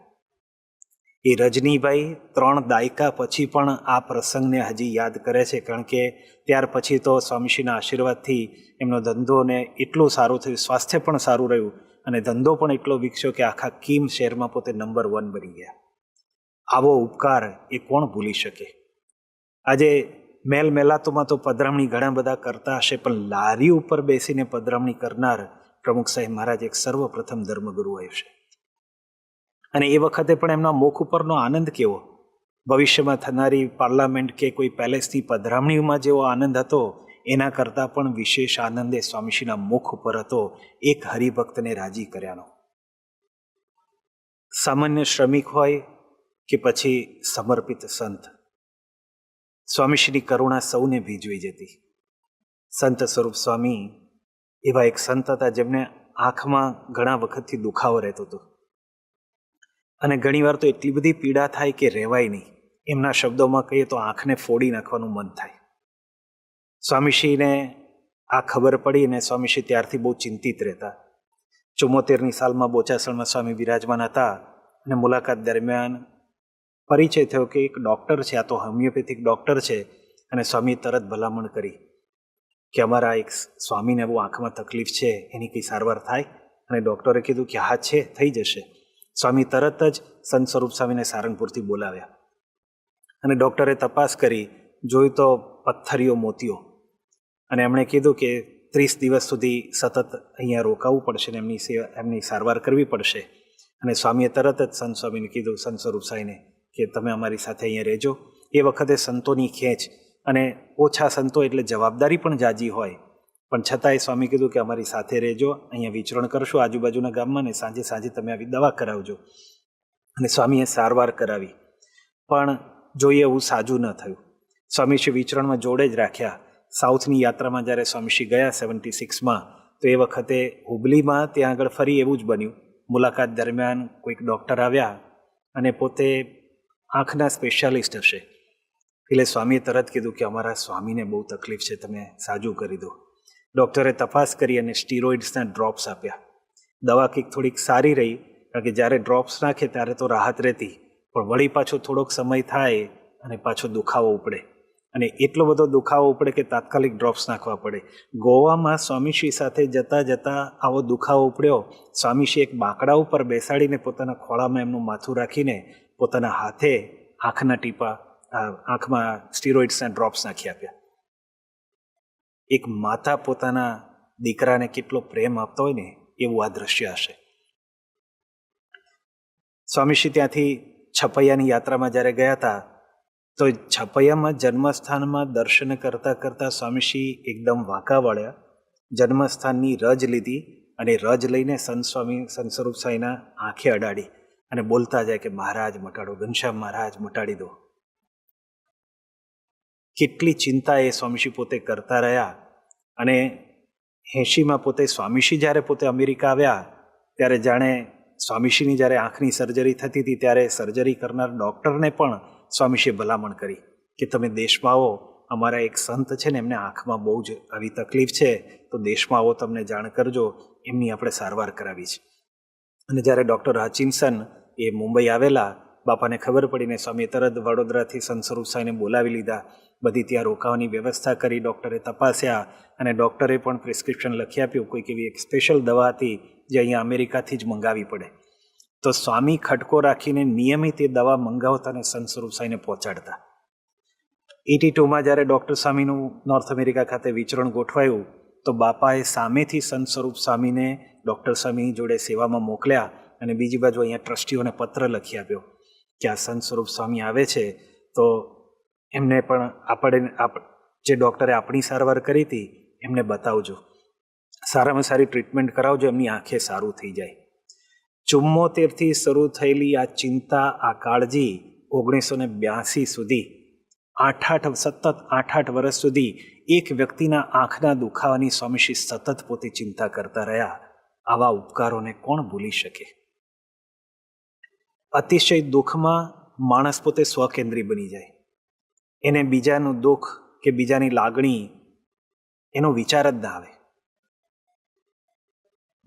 એ રજનીભાઈ 3 દાયકા પછી પણ આ પ્રસંગને હજી યાદ કરે છે, કારણ કે ત્યાર પછી તો સ્વામીશ્રીના આશીર્વાદથી એમનો ધંધોને એટલું સારું થયું, સ્વાસ્થ્ય પણ સારું રહ્યું અને ધંધો પણ એટલો વિકસ્યો કે આખા કીમ શહેરમાં પોતે નંબર 1 બની ગયા. આવો ઉપકાર એ કોણ ભૂલી શકે? આજે મેલ મેલાતોમાં તો પધરામણી ઘણા બધા કરતા હશે, પણ લારી ઉપર બેસીને પધરામણી કરનાર પ્રમુખ સાહેબ મહારાજ એક સર્વપ્રથમ ધર્મગુરુ હશે. અને એ વખતે પણ એમના મુખ ઉપરનો આનંદ કેવો! ભવિષ્યમાં થનારી પાર્લામેન્ટ કે કોઈ પેલેસની પધરામણીમાં જેવો આનંદ હતો, એના કરતાં પણ વિશેષ આનંદ એ સ્વામીશ્રીના મુખ ઉપર હતો, એક હરિભક્તને રાજી કર્યાનો. સામાન્ય શ્રમિક હોય કે પછી સમર્પિત સંત, સ્વામીશ્રીની કરુણા સૌને ભીજવી જતી. સંત સ્વરૂપ સ્વામી એવા એક સંત હતા જેમને આંખમાં ઘણા વખતથી દુખાવો રહેતો હતો અને ઘણીવાર તો એટલી બધી પીડા થાય કે રહેવાય નહીં. એમના શબ્દોમાં કહીએ તો આંખને ફોડી નાખવાનું મન થાય. સ્વામીશ્રીને આ ખબર પડી અને સ્વામીશ્રી ત્યારથી બહુ ચિંતિત રહેતા. 74ની સાલમાં બોચાસણમાં સ્વામી બિરાજમાન હતા અને મુલાકાત દરમિયાન પરિચય થયો કે એક ડૉક્ટર છે, આ તો હોમિયોપેથિક ડૉક્ટર છે. અને સ્વામીએ તરત ભલામણ કરી કે અમારા એક સ્વામીને બહુ આંખમાં તકલીફ છે, એની કંઈ સારવાર થાય? અને ડૉક્ટરે કીધું કે હા છે, થઈ જશે. સ્વામી તરત જ સંત સ્વરૂપ સ્વામીને સારંગપુરથી બોલાવ્યા અને ડૉક્ટરે તપાસ કરી, જોયું તો પથ્થરીઓ મોતીઓ. અને એમણે કીધું કે 30 દિવસ સુધી સતત અહીંયા રોકાવું પડશે ને એમની સારવાર કરવી પડશે. અને સ્વામીએ તરત જ સંત સ્વામીને કીધું, સંત સ્વરૂપ સાંઈને, કે તમે અમારી સાથે અહીંયા રહેજો. એ વખતે સંતોની ખેંચ અને ઓછા સંતો એટલે જવાબદારી પણ જાજી હોય, પણ છતાંય સ્વામી કીધું કે અમારી સાથે રહેજો, અહીંયા વિચરણ કરશું આજુબાજુના ગામમાં, ને સાંજે તમે આવી દવા કરાવજો. અને સ્વામીએ સારવાર કરાવી, પણ જોઈએ એવું સાજું ન થયું. સ્વામીશ્રી વિચરણમાં જોડે જ રાખ્યા. સાઉથની યાત્રામાં જ્યારે સ્વામીશ્રી ગયા 76માં, તો એ વખતે હુબલીમાં ત્યાં આગળ ફરી એવું જ બન્યું. મુલાકાત દરમિયાન કોઈક ડૉક્ટર આવ્યા અને પોતે આંખના સ્પેશિયાલિસ્ટ હશે, એટલે સ્વામીએ તરત કીધું કે અમારા સ્વામીને બહુ તકલીફ છે, તમે સાજું કરી દો. ડૉક્ટરે તપાસ કરી અને સ્ટીરોઇડ્સના ડ્રોપ્સ આપ્યા. દવા કંઈક થોડીક સારી રહી, કારણ કે જ્યારે ડ્રોપ્સ નાખે ત્યારે તો રાહત રહેતી, પણ વળી પાછો થોડોક સમય થાય અને પાછો દુખાવો ઉપડે, અને એટલો બધો દુખાવો ઉપડે કે તાત્કાલિક ડ્રોપ્સ નાખવા પડે. ગોવામાં સ્વામીશ્રી સાથે જતાં જતાં આવો દુખાવો ઉપડ્યો. સ્વામીશ્રી એક બાંકડા ઉપર બેસાડીને પોતાના ખોળામાં એમનું માથું રાખીને પોતાના હાથે આંખના ટીપા, આંખમાં સ્ટીરોઇડ્સના ડ્રોપ્સ નાખી આપ્યા. એક માતા પોતાના દીકરાને કેટલો પ્રેમ આપતો હોય ને, એવું આ દ્રશ્ય હશે. સ્વામીશ્રી ત્યાંથી છપૈયાની યાત્રામાં જ્યારે ગયા હતા, તો છપૈયામાં જન્મસ્થાનમાં દર્શન કરતાં કરતાં સ્વામીશ્રી એકદમ વાંકા વળ્યા, જન્મસ્થાનની રજ લીધી અને રજ લઈને સંત સ્વરૂપ સ્વામીના આંખે અડાડી અને બોલતા જાય કે મહારાજ મટાડો, ઘનશ્યામ મહારાજ મટાડી દો. કેટલી ચિંતા એ સ્વામીશ્રી પોતે કરતા રહ્યા. અને 80માં પોતે સ્વામીશ્રી જ્યારે પોતે અમેરિકા આવ્યા ત્યારે જાણે સ્વામીશ્રીની જ્યારે આંખની સર્જરી થતી હતી ત્યારે સર્જરી કરનાર ડૉક્ટરને પણ સ્વામીશ્રીએ ભલામણ કરી કે તમે દેશમાં આવો, અમારા એક સંત છે ને એમને આંખમાં બહુ જ આવી તકલીફ છે, તો દેશમાં આવો, તમને જાણ કરજો, એમની આપણે સારવાર કરાવી છે. અને જ્યારે ડૉક્ટર હચિન્સન એ મુંબઈ આવેલા, બાપાને ખબર પડીને સ્વામીએ તરત વડોદરાથી સંત સ્વરૂપ સાંઈને બોલાવી લીધા. બધી ત્યાં રોકાવાની વ્યવસ્થા કરી, ડૉક્ટરે તપાસ્યા અને ડૉક્ટરે પણ પ્રિસ્ક્રિપ્શન લખી આપ્યું. કોઈક એવી એક સ્પેશિયલ દવા હતી જે અહીંયા અમેરિકાથી જ મંગાવી પડે. તો સ્વામી ખટકો રાખીને નિયમિત એ દવા મંગાવતા અને સંત સ્વરૂપ સાંઈને પહોંચાડતા. 82માં જ્યારે ડૉક્ટર સ્વામીનું નોર્થ અમેરિકા ખાતે વિચરણ ગોઠવાયું તો બાપાએ સામેથી સંત સ્વરૂપ સ્વામીને ડૉક્ટર સ્વામીની જોડે સેવામાં મોકલ્યા અને બીજી બાજુ અહીંયા ટ્રસ્ટીઓને પત્ર લખી આપ્યો કે આ સંત સ્વરૂપ સ્વામી આવે છે, તો એમને પણ આપણે જે ડૉક્ટરે આપણી સારવાર કરી હતી એમને બતાવજો, સારામાં સારી ટ્રીટમેન્ટ કરાવજો, એમની આંખે સારું થઈ જાય. 74થી શરૂ થયેલી આ ચિંતા, આ કાળજી 1982 સુધી સતત 8 વર્ષ સુધી એક વ્યક્તિના આંખના દુખાવાની સ્વામીશ્રી સતત પોતે ચિંતા કરતા રહ્યા. આવા ઉપકારોને કોણ ભૂલી શકે? અતિશય દુઃખમાં માણસ પોતે સ્વકેન્દ્રી બની જાય. એને બીજાનું દુઃખ કે બીજાની લાગણી એનો વિચાર જ ના આવે.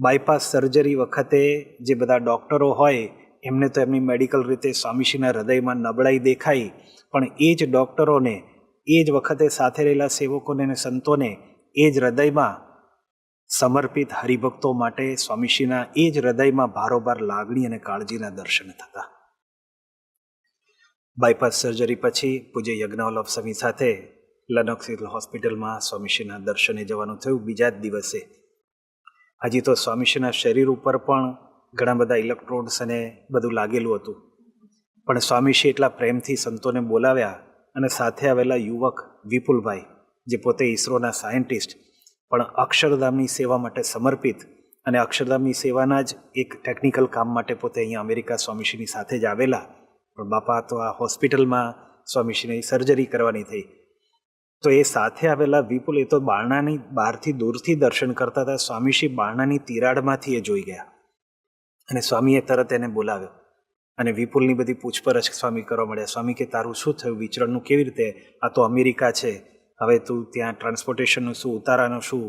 બાયપાસ સર્જરી વખતે જે બધા ડૉક્ટરો હોય એમને તો એમની મેડિકલ રીતે સ્વામીશ્રીના હૃદયમાં નબળાઈ દેખાઈ, પણ એ જ ડૉક્ટરોને, એ જ વખતે સાથે રહેલા સેવકોને અને સંતોને એ જ હૃદયમાં સમર્પિત હરિભક્તો માટે સ્વામીશ્રીના એ જ હૃદયમાં ભારોભાર લાગણી અને કાળજીના દર્શન થતા. બાયપાસ સર્જરી પછી પૂજ્ય યજ્ઞવલ્લભ સ્વામી સાથે લનોક્સ હોસ્પિટલમાં સ્વામીશ્રીના દર્શને જવાનું થયું. બીજા જ દિવસે હજી તો સ્વામીશ્રીના શરીર ઉપર પણ ઘણા બધા ઇલેક્ટ્રોડ્સ અને બધું લાગેલું હતું, પણ સ્વામીશ્રી એટલા પ્રેમથી સંતોને બોલાવ્યા અને સાથે આવેલા યુવક વિપુલભાઈ, જે પોતે ઇસરોના સાયન્ટિસ્ટ પણ અક્ષરધામની સેવા માટે સમર્પિત અને અક્ષરધામની સેવાના જ એક ટેકનિકલ કામ માટે પોતે અહીંયા અમેરિકા સ્વામીશ્રીની સાથે જ આવેલા. પણ બાપા તો આ હોસ્પિટલમાં સ્વામીશ્રીની સર્જરી કરવાની થઈ, તો એ સાથે આવેલા વિપુલ એ તો બારણાની બહારથી દૂરથી દર્શન કરતા હતા. સ્વામીશ્રી બારણાની તિરાડમાંથી એ જોઈ ગયા અને સ્વામીએ તરત એને બોલાવ્યો અને વિપુલની બધી પૂછપરછ સ્વામી કરવા મળ્યા. સ્વામી કે તારું શું થયું, વિચરણનું કેવી રીતે? આ તો અમેરિકા છે, હવે તું ત્યાં ટ્રાન્સપોર્ટેશનનું શું, ઉતારાનું શું?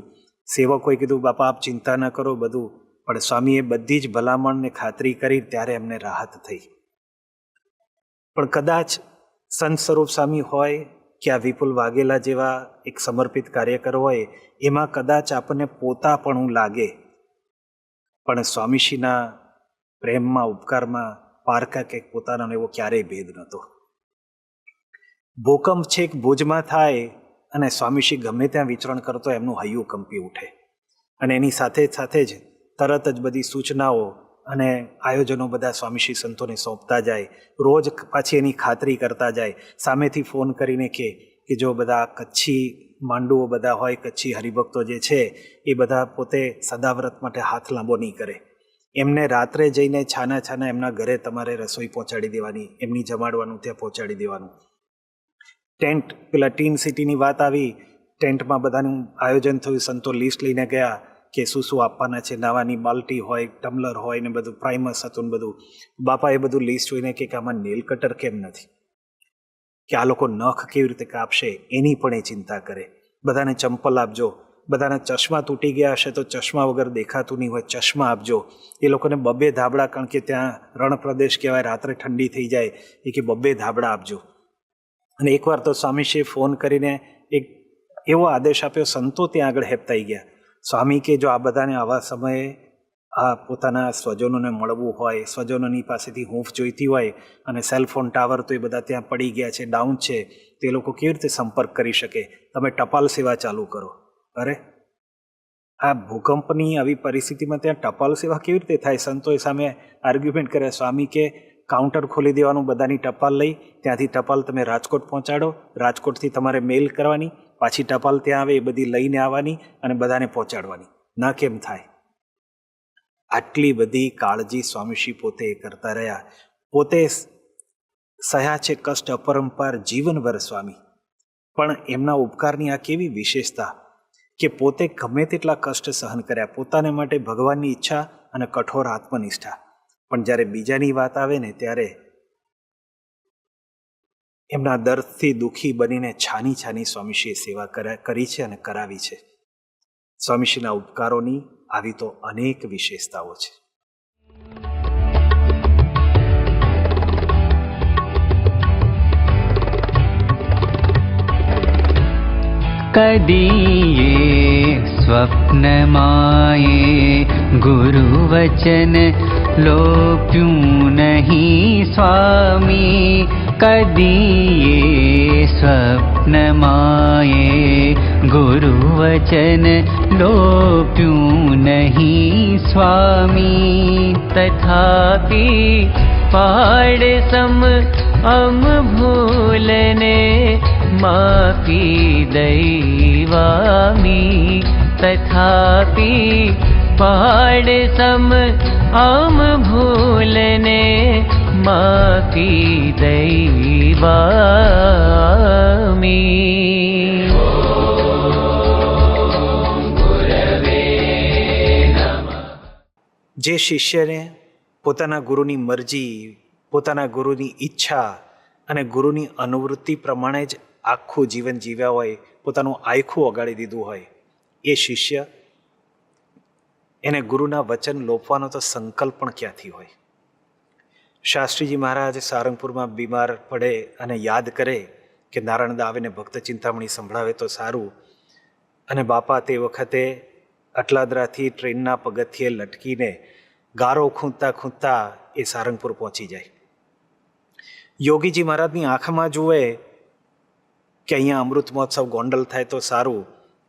સેવકોએ કીધું બાપા આપ ચિંતા ન કરો બધું, પણ સ્વામીએ બધી જ ભલામણને ખાતરી કરી, ત્યારે એમને રાહત થઈ. પણ કદાચ સંત સ્વરૂપ સ્વામી હોય કે આ વિપુલ વાઘેલા જેવા એક સમર્પિત કાર્યકર હોય, એમાં કદાચ આપણને પોતાપણું લાગે, પણ સ્વામીશ્રીના પ્રેમમાં, ઉપકારમાં પારકા કે પોતાનો એવો ક્યારેય ભેદ નહોતો. ભૂકંપ છેક ભુજમાં થાય અને સ્વામીશ્રી ગમે ત્યાં વિચરણ કરતો એમનું હૈયું કંપી ઉઠે અને એની સાથે સાથે જ તરત જ બધી સૂચનાઓ અને આયોજનો બધા સ્વામીશ્રી સંતોને સોંપતા જાય. રોજ પાછી એની ખાતરી કરતા જાય, સામેથી ફોન કરીને કે જો બધા કચ્છી માંડુઓ બધા હોય, કચ્છી હરિભક્તો જે છે એ બધા પોતે સદાવ્રત માટે હાથ લાંબો નહીં કરે, એમને રાત્રે જઈને છાના છાના એમના ઘરે તમારે રસોઈ પહોંચાડી દેવાની, એમની જમાડવાનું ત્યાં પહોંચાડી દેવાનું. ટેન્ટ, પેલા ટીન સિટીની વાત આવી, ટેન્ટમાં બધાનું આયોજન થયું, સંતો લિસ્ટ લઈને ગયા કે શું શું આપવાના છે, નાવાની બાલ્ટી હોય, ટમ્લર હોય ને બધું, પ્રાઇમસ હતું ને બધું. બાપાએ બધું લિસ્ટ જોઈને કે આમાં નેલ કટર કેમ નથી, કે આ લોકો નખ કેવી રીતે કાપશે એની પણ એ ચિંતા કરે. બધાને ચંપલ આપજો, બધાના ચશ્મા તૂટી ગયા હશે તો ચશ્મા વગર દેખાતું નહીં હોય, ચશ્મા આપજો. એ લોકોને બબ્બે ધાબળા, કારણ કે ત્યાં રણ પ્રદેશ કહેવાય, રાત્રે ઠંડી થઈ જાય, એ કે બબ્બે ધાબળા આપજો. અને એકવાર તો સ્વામીશ્રીએ ફોન કરીને એક એવો આદેશ આપ્યો, સંતો ત્યાં આગળ હેપતાઈ ગયા. સ્વામી કે જો આ બધાને આવા સમયે આ પોતાના સ્વજનોને મળવું હોય, સ્વજનોની પાસેથી હૂંફ જોઈતી હોય અને સેલફોન ટાવર તો એ બધા ત્યાં પડી ગયા છે, ડાઉન છે, તો એ લોકો કેવી રીતે સંપર્ક કરી શકે? તમે ટપાલ સેવા ચાલુ કરો. અરે આ ભૂકંપની આવી પરિસ્થિતિમાં ત્યાં ટપાલ સેવા કેવી રીતે થાય? સંતોએ સામે આર્ગ્યુમેન્ટ કરે. સ્વામી કે કાઉન્ટર ખોલી દેવાનું, બધાની ટપાલ લઈ ત્યાંથી ટપાલ તમે રાજકોટ પહોંચાડો, રાજકોટથી તમારે મેલ કરવાની, પાછી ટપાલ ત્યાં આવે એ બધી લઈને આવવાની અને બધાને પહોંચાડવાની. ના કેમ થાય? આટલી બધી કાળજી સ્વામીશ્રી પોતે કરતા રહ્યા. પોતે સહ્યા છે કષ્ટ અપરંપાર જીવનભર સ્વામી, પણ એમના ઉપકારની આ કેવી વિશેષતા કે પોતે ગમે તેટલા કષ્ટ સહન કર્યા, પોતાને માટે ભગવાનની ઈચ્છા અને કઠોર આત્મનિષ્ઠા. પણ જ્યારે બીજાની વાત આવે ને ત્યારે એમના દર્દથી દુઃખી બનીને છાની છાની સ્વામીશ્રીએ સેવા કરી છે અને કરાવી છે. સ્વામીશ્રીના ઉપકારોની આવી તો અનેક વિશેષતાઓ છે. कदीये स्वप्न माये गुरुवचन लोप्यूं नहीं स्वामी. कदीये स्वप्न माये गुरुवचन लोप्यूं नहीं स्वामी. तथापि पाड सम अम भूलने माफी दैवामी. तथापि पाड सम अम भूलने माफी दैवामी. જે શિષ્યને પોતાના ગુરુની મરજી, પોતાના ગુરુની ઈચ્છા અને ગુરુની અનુવૃત્તિ પ્રમાણે જ આખું જીવન જીવ્યા હોય, પોતાનું આયખું ઓગાળી દીધું હોય, એ શિષ્ય એને ગુરુના વચન લોપવાનો તો સંકલ્પ પણ ક્યાંથી હોય. શાસ્ત્રીજી મહારાજ સારંગપુરમાં બીમાર પડે અને યાદ કરે કે નારાયણદા આવીને ભક્ત ચિંતામણી સંભળાવે તો સારું. અને બાપા તે વખતે અટલાદરાથી ટ્રેનના પગથિયે લટકીને ગારો ખૂંદતા ખૂંદતા એ સારંગપુર પહોંચી જાય. યોગીજી મહારાજની આંખમાં જુએ કે અહીંયા અમૃત મહોત્સવ ગોંડલ થાય તો સારું.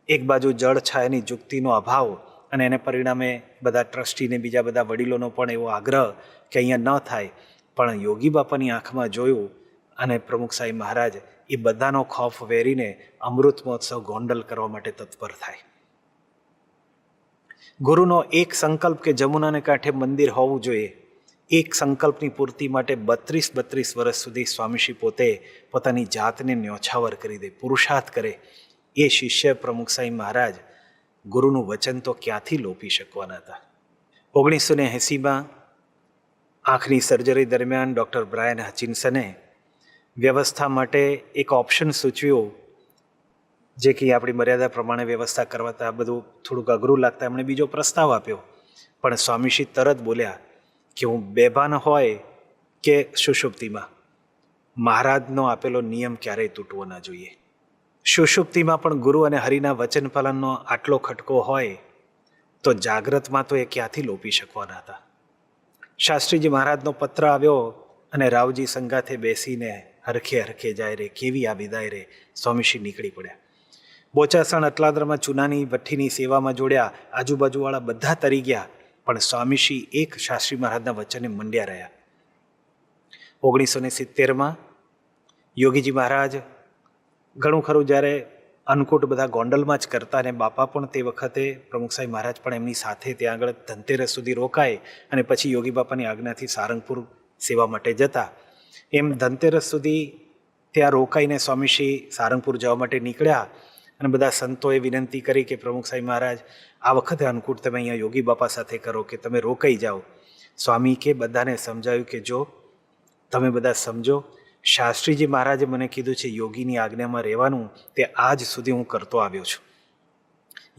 એક બાજુ જળ છાયાની જુક્તિનો અભાવ અને એને પરિણામે બધા ટ્રસ્ટીને બીજા બધા વડીલોનો પણ એવો આગ્રહ કે અહીંયા ન થાય. પણ યોગી બાપાની આંખમાં જોયું અને પ્રમુખ સાહેબ મહારાજ એ બધાનો ખોફ વેરીને અમૃત મહોત્સવ ગોંડલ કરવા માટે તત્પર થાય. ગુરુનો એક સંકલ્પ કે જમુનાને કાંઠે મંદિર હોવું જોઈએ, એક સંકલ્પની પૂર્તિ માટે 32 વર્ષ સુધી સ્વામીશ્રી પોતે પોતાની જાતને ન્યોછાવર કરી દે, પુરુષાર્થ કરે. એ શિષ્ય પ્રમુખ સાહેબ મહારાજ ગુરુનું વચન તો ક્યાંથી લોપી શકવાના હતા. 1980માં આંખની સર્જરી દરમિયાન ડૉક્ટર બ્રાયન હચિન્સને વ્યવસ્થા માટે એક ઓપ્શન સૂચવ્યું, જે કે આપણી મર્યાદા પ્રમાણે વ્યવસ્થા કરવાતા બધું થોડુંક અઘરું લાગતા એમણે બીજો પ્રસ્તાવ આપ્યો. પણ સ્વામીશ્રી તરત બોલ્યા કે હું બેભાન હોય કે સુષુપ્તિમાં, મહારાજનો આપેલો નિયમ ક્યારેય તૂટવો ના જોઈએ. સુષુપ્તિમાં પણ ગુરુ અને હરિના વચન પાલનનો આટલો ખટકો હોય તો જાગ્રતમાં તો એ ક્યાંથી લોપી શકવાના હતા. શાસ્ત્રીજી મહારાજનો પત્ર આવ્યો અને રાવજી સંગાથે બેસીને હરખે હરખે જાય રે, કેવી આ વિદાય રે. સ્વામીશ્રી નીકળી પડ્યા. બોચાસણ અટલાદરામાં ચૂનાની ભઠ્ઠીની સેવામાં જોડ્યા. આજુબાજુવાળા બધા તરી ગયા, પણ સ્વામીશ્રી એક શાસ્ત્રી મહારાજના વચને મંડ્યા રહ્યા. 1970માં યોગીજી મહારાજ ઘણું ખરું જ્યારે અન્નકૂટ બધા ગોંડલમાં જ કરતા, અને બાપા પણ તે વખતે પ્રમુખ સાહેબ મહારાજ પણ એમની સાથે ત્યાં આગળ ધનતેરસ સુધી રોકાય અને પછી યોગી બાપાની આજ્ઞાથી સારંગપુર સેવા માટે જતા. એમ ધનતેરસ સુધી ત્યાં રોકાઈને સ્વામીશ્રી સારંગપુર જવા માટે નીકળ્યા અને બધા સંતોએ વિનંતી કરી કે પ્રમુખ સાહેબ મહારાજ આ વખતે અન્નકૂટ તમે અહીંયા યોગી બાપા સાથે કરો કે તમે રોકાઈ જાઓ. સ્વામી કે બધાને સમજાવ્યું કે જો તમે બધા સમજો, શાસ્ત્રીજી મહારાજે મને કીધું છે યોગીની આજ્ઞામાં રહેવાનું, તે આજ સુધી હું કરતો આવ્યો છું.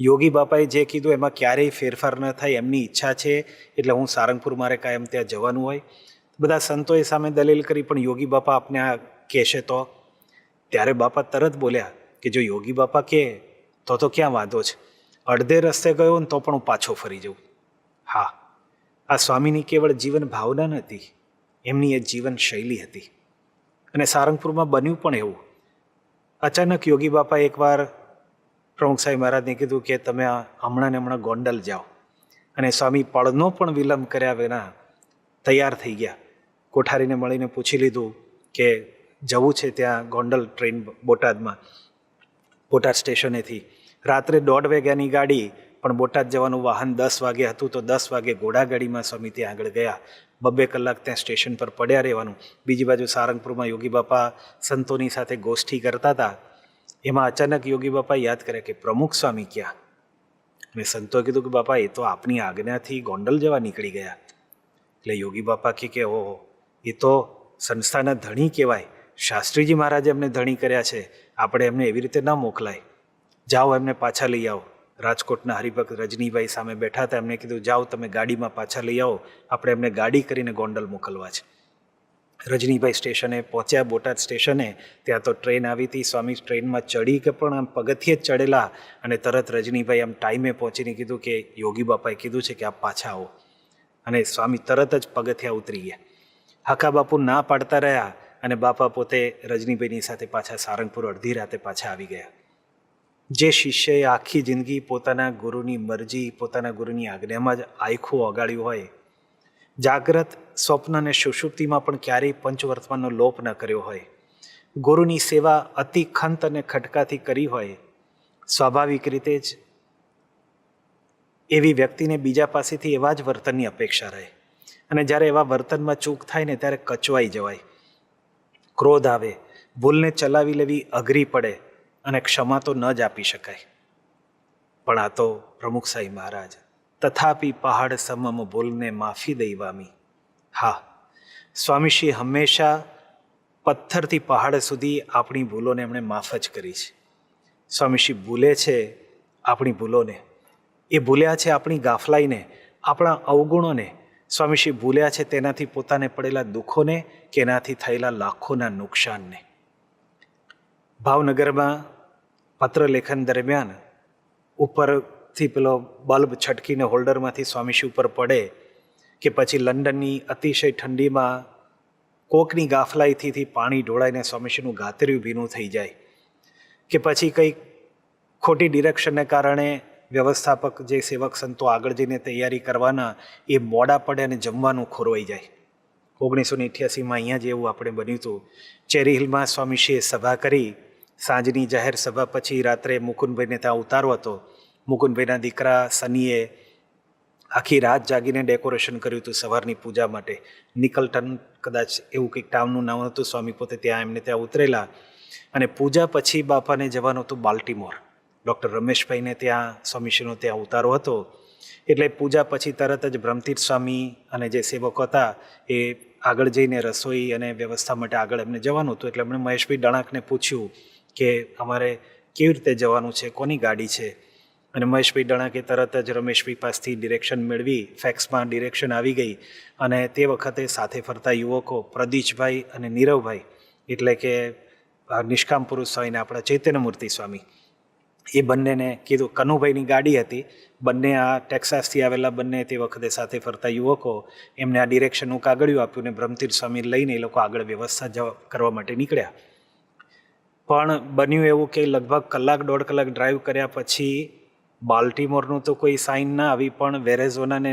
યોગી બાપાએ જે કીધું એમાં ક્યારેય ફેરફાર ન થાય, એમની ઈચ્છા છે એટલે હું સારંગપુર મારે કાયમ ત્યાં જવાનું હોય. બધા સંતોએ સામે દલીલ કરી, પણ યોગી બાપા આપને આ કહેશે તો? ત્યારે બાપા તરત બોલ્યા કે જો યોગી બાપા કહે તો ક્યાં વાંધો છે, અડધે રસ્તે ગયો ને તો પણ હું પાછો ફરી જાઉં. હા, આ સ્વામીની કેવળ જીવન ભાવના નથી, એમની એ જીવન શૈલી હતી. અને સારંગપુરમાં બન્યું પણ એવું. અચાનક યોગી બાપા એકવાર પ્રમુખ સાહેબ મહારાજને કીધું કે તમે હમણાં ને હમણાં ગોંડલ જાઓ. અને સ્વામી પળનો પણ વિલંબ કર્યા વિના તૈયાર થઈ ગયા. કોઠારીને મળીને પૂછી લીધું કે જવું છે ત્યાં ગોંડલ ટ્રેન બોટાદમાં, બોટાદ સ્ટેશનેથી. રાત્રે 1:30 વાગ્યાની ગાડી, પણ બોટાદ જવાનું વાહન 10 વાગે હતું, તો 10 વાગે ઘોડાગાડીમાં સ્વામી ત્યાં આગળ ગયા. 2 કલાક ત્યાં સ્ટેશન પર પડ્યા રહેવાનું. બીજી બાજુ સારંગપુરમાં યોગી બાપા સંતોની સાથે ગોષ્ઠી કરતા હતા. એમાં અચાનક યોગી બાપા યાદ કર્યા કે પ્રમુખ સ્વામી ક્યાં? અને સંતોએ કીધું કે બાપા એ તો આપની આજ્ઞાથી ગોંડલ જવા નીકળી ગયા. એટલે યોગી બાપા કે ઓહો, એ તો સંસ્થાના ધણી કહેવાય, શાસ્ત્રીજી મહારાજે એમને ધણી કર્યા છે, આપણે એમને એવી રીતે ન મોકલાય, જાઓ એમને પાછા લઈ આવો. રાજકોટના હરિભક્ત રજનીભાઈ સામે બેઠા હતા, એમને કીધું જાઓ તમે ગાડીમાં પાછા લઈ આવો, આપણે એમને ગાડી કરીને ગોંડલ મોકલવા છે. રજનીભાઈ સ્ટેશને પહોંચ્યા, બોટાદ સ્ટેશને. ત્યાં તો ટ્રેન આવી હતી. સ્વામી ટ્રેનમાં ચડી કે પણ આમ પગથિયે જ ચડેલા અને તરત રજનીભાઈ આમ ટાઈમે પહોંચીને કીધું કે યોગી બાપાએ કીધું છે કે આપ પાછા આવો. અને સ્વામી તરત જ પગથિયા ઉતરી ગયા. હકા બાપુ ના પાડતા રહ્યા અને બાપા પોતે રજનીભાઈની સાથે પાછા સારંગપુર અડધી રાતે પાછા આવી ગયા. જે શિષ્યએ આખી જિંદગી પોતાના ગુરુની મરજી, પોતાના ગુરુની આજ્ઞામાં જ આખું ઓગાળ્યું હોય, જાગ્રત, સ્વપ્ન અને સુષુપ્તિમાં પણ ક્યારેય પંચવર્તમાનનો લોપ ન કર્યો હોય, ગુરુની સેવા અતિ ખંત અને ખટકાથી કરી હોય, સ્વાભાવિક રીતે જ એવી વ્યક્તિને બીજા પાસેથી એવા જ વર્તનની અપેક્ષા રહે. અને જ્યારે એવા વર્તનમાં ચૂક થાય ને ત્યારે કચવાઈ જવાય, ક્રોધ આવે, ભૂલને ચલાવી લેવી અઘરી પડે અને ક્ષમા તો ન જ આપી શકાય. પણ આ તો પ્રમુખ સાઈ મહારાજ, તથાપી પહાડ સમમ ભૂલને માફી દઈવામી. હા, સ્વામીશ્રી હંમેશા પથ્થરથી પહાડ સુધી આપણી ભૂલોને એમણે માફ જ કરી છે. સ્વામીશ્રી ભૂલે છે આપણી ભૂલોને, એ ભૂલ્યા છે આપણી ગાફલાઈને, આપણા અવગુણોને. સ્વામીશ્રી ભૂલ્યા છે તેનાથી પોતાને પડેલા દુઃખોને કે એનાથી થયેલા લાખોના નુકસાનને. ભાવનગરમાં પત્ર લેખન દરમિયાન ઉપરથી પેલો બલ્બ છટકીને હોલ્ડરમાંથી સ્વામીશ્રી ઉપર પડે, કે પછી લંડનની અતિશય ઠંડીમાં કોકની ગાફલાઈથી પાણી ઢોળાઈને સ્વામીશ્રીનું ગાતર્યું ભીનું થઈ જાય, કે પછી કંઈક ખોટી ડિરેક્શનને કારણે વ્યવસ્થાપક જે સેવક સંતો આગળ જઈને તૈયારી કરવાના એ મોડા પડે અને જમવાનું ખોરવાઈ જાય. 1988માં અહીંયા જ એવું આપણે બન્યું હતું. ચેરી હિલમાં સ્વામીશ્રીએ સભા કરી. સાંજની જાહેર સભા પછી રાત્રે મુકુંદભાઈને ત્યાં ઉતારો હતો. મુકુંદભાઈના દીકરા સનીએ આખી રાત જાગીને ડેકોરેશન કર્યું હતું સવારની પૂજા માટે. નિકલટન કદાચ એવું કંઈક ટાઉનનું નામ હતું. સ્વામી પોતે ત્યાં એમને ત્યાં ઉતરેલા અને પૂજા પછી બાપાને જવાનું હતું બાલ્ટીમોર. ડૉક્ટર રમેશભાઈને ત્યાં સ્વામીશ્રીનો ત્યાં ઉતારો હતો. એટલે પૂજા પછી તરત જ બ્રહ્મતીર્થ સ્વામી અને જે સેવકો હતા એ આગળ જઈને રસોઈ અને વ્યવસ્થા માટે આગળ એમને જવાનું હતું. એટલે એમણે મહેશભાઈ ડણાકને પૂછ્યું કે અમારે કેવી રીતે જવાનું છે, કોની ગાડી છે. અને મહેશભાઈ ડણાકે તરત જ રમેશભાઈ પાસેથી ડિરેક્શન મેળવી, ફેક્સમાં ડિરેક્શન આવી ગઈ. અને તે વખતે સાથે ફરતા યુવકો પ્રદીશભાઈ અને નીરવભાઈ, એટલે કે નિષ્કામ પુરુષ સ્વામીને આપણા ચૈતન્યમૂર્તિ સ્વામી, એ બંનેને કીધું. કનુભાઈની ગાડી હતી. બંને આ ટેક્સાસથી આવેલા બંને તે વખતે સાથે ફરતા યુવકો, એમને આ ડિરેક્શનનું કાગળિયું આપ્યું ને બ્રહ્મતીર્થ સ્વામી લઈને એ લોકો આગળ વ્યવસ્થા કરવા માટે નીકળ્યા. પણ બન્યું એવું કે લગભગ કલાક દોઢ કલાક ડ્રાઈવ કર્યા પછી બાલ્ટીમોરનું તો કોઈ સાઇન ના આવી, પણ વેરેઝોનાને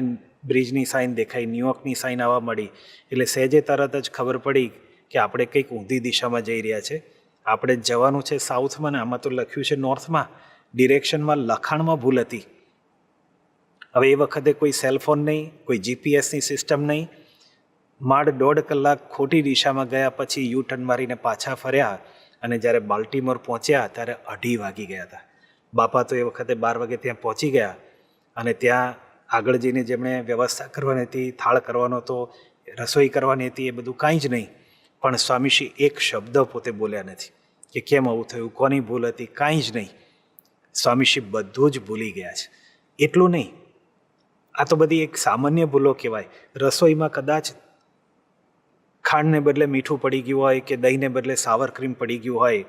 બ્રિજની સાઇન દેખાઈ, ન્યુયોર્કની સાઇન આવવા મળી. એટલે સહેજે તરત જ ખબર પડી કે આપણે કંઈક ઊંધી દિશામાં જઈ રહ્યા છે. આપણે જવાનું છે સાઉથમાં ને આમાં તો લખ્યું છે નોર્થમાં. ડિરેક્શનમાં લખાણમાં ભૂલ હતી. હવે એ વખતે કોઈ સેલફોન નહીં, કોઈ જીપીએસની સિસ્ટમ નહીં. માંડ 1.5 કલાક ખોટી દિશામાં ગયા પછી યુ ટર્ન મારીને પાછા ફર્યા અને જ્યારે બાલ્ટીમોર પહોંચ્યા ત્યારે 2:30 વાગી ગયા હતા. બાપા તો એ વખતે 12 વાગે ત્યાં પહોંચી ગયા અને ત્યાં આગળ જઈને જેમણે વ્યવસ્થા કરવાની હતી, થાળ કરવાનો હતો, રસોઈ કરવાની હતી, એ બધું કાંઈ જ નહીં. પણ સ્વામીશ્રી એક શબ્દ પોતે બોલ્યા નથી કે કેમ આવું થયું, કોની ભૂલ હતી, કાંઈ જ નહીં. સ્વામીશ્રી બધું જ ભૂલી ગયા છે. એટલું નહીં, આ તો બધી એક સામાન્ય ભૂલો કહેવાય. રસોઈમાં કદાચ ખાંડને બદલે મીઠું પડી ગયું હોય કે દહીંને બદલે સાવર ક્રીમ પડી ગયું હોય,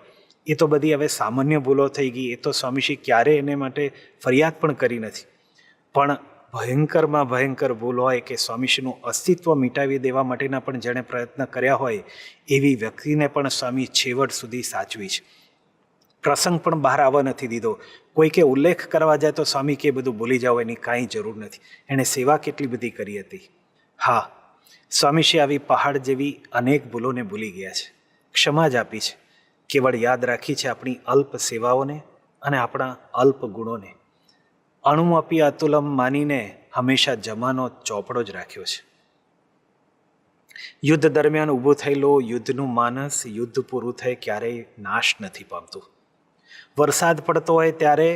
એ તો બધી હવે સામાન્ય ભૂલો થઈ ગઈ. એ તો સ્વામીશ્રી ક્યારેય એને માટે ફરિયાદ પણ કરી નથી. પણ ભયંકરમાં ભયંકર ભૂલ હોય કે સ્વામીશ્રીનું અસ્તિત્વ મિટાવી દેવા માટેના પણ જેણે પ્રયત્ન કર્યા હોય એવી વ્યક્તિને પણ સ્વામી છેવટ સુધી સાચવી છે. પ્રસંગ પણ બહાર આવવા નથી દીધો. કોઈકે ઉલ્લેખ કરવા જાય તો સ્વામી કે બધું ભૂલી જાઓ, એની કાંઈ જરૂર નથી. એણે સેવા કેટલી બધી કરી હતી. હા, સ્વામીશ્રી આવી પહાડ જેવી અનેક ભૂલોને ભૂલી ગયા છે, ક્ષમા જ આપી છે. કેવળ યાદ રાખી છે આપણી અલ્પ સેવાઓને અને આપણા અલ્પ ગુણોને. અણુ અપી અતુલમ માનીને હંમેશા જમાનો ચોપડો જ રાખ્યો છે. યુદ્ધ દરમિયાન ઊભું થયેલું યુદ્ધનું માનસ યુદ્ધ પૂરું થાય ક્યારેય નાશ નથી પામતું. વરસાદ પડતો હોય ત્યારે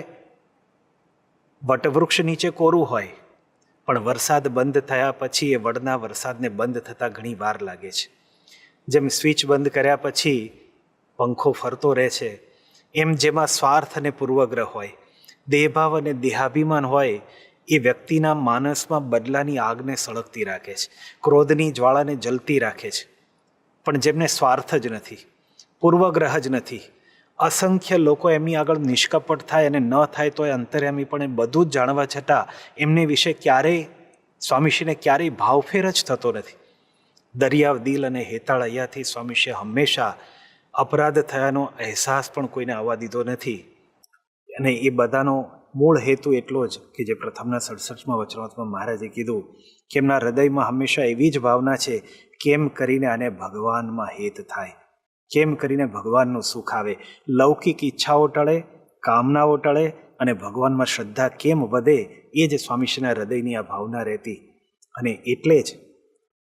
વટવૃક્ષ નીચે કોરું હોય, પણ વરસાદ બંધ થયા પછી એ વડના વરસાદને બંધ થતાં ઘણી વાર લાગે છે. જેમ સ્વિચ બંધ કર્યા પછી પંખો ફરતો રહે છે, એમ જેમાં સ્વાર્થ અને પૂર્વગ્રહ હોય, દેહભાવ અને દેહાભિમાન હોય, એ વ્યક્તિના માનસમાં બદલાની આગને સળગતી રાખે છે, ક્રોધની જ્વાળાને જલતી રાખે છે. પણ જેમને સ્વાર્થ જ નથી, પૂર્વગ્રહ જ નથી, અસંખ્ય લોકો એમની આગળ નિષ્કપટ થાય અને ન થાય તો એ અંતર્યામી પણ એ બધું જ જાણવા છતાં એમને વિશે ક્યારેય સ્વામીશ્રીને ક્યારેય ભાવફેર જ થતો નથી. દરિયાવ દિલ અને હેતાળ અહીંયાથી સ્વામીશ્રીએ હંમેશા અપરાધ થયાનો અહેસાસ પણ કોઈને આવવા દીધો નથી. અને એ બધાનો મૂળ હેતુ એટલો જ કે જે પ્રથમના 67માં વચનામૃતમાં મહારાજે કીધું કે એમના હૃદયમાં હંમેશા એવી જ ભાવના છે, કેમ કરીને આને ભગવાનમાં હેત થાય, કેમ કરીને ભગવાનનું સુખ આવે, લૌકિક ઈચ્છાઓ ટળે, કામનાઓ ટળે અને ભગવાનમાં શ્રદ્ધા કેમ વધે, એ જ સ્વામીશ્રીના હૃદયની આ ભાવના રહેતી. અને એટલે જ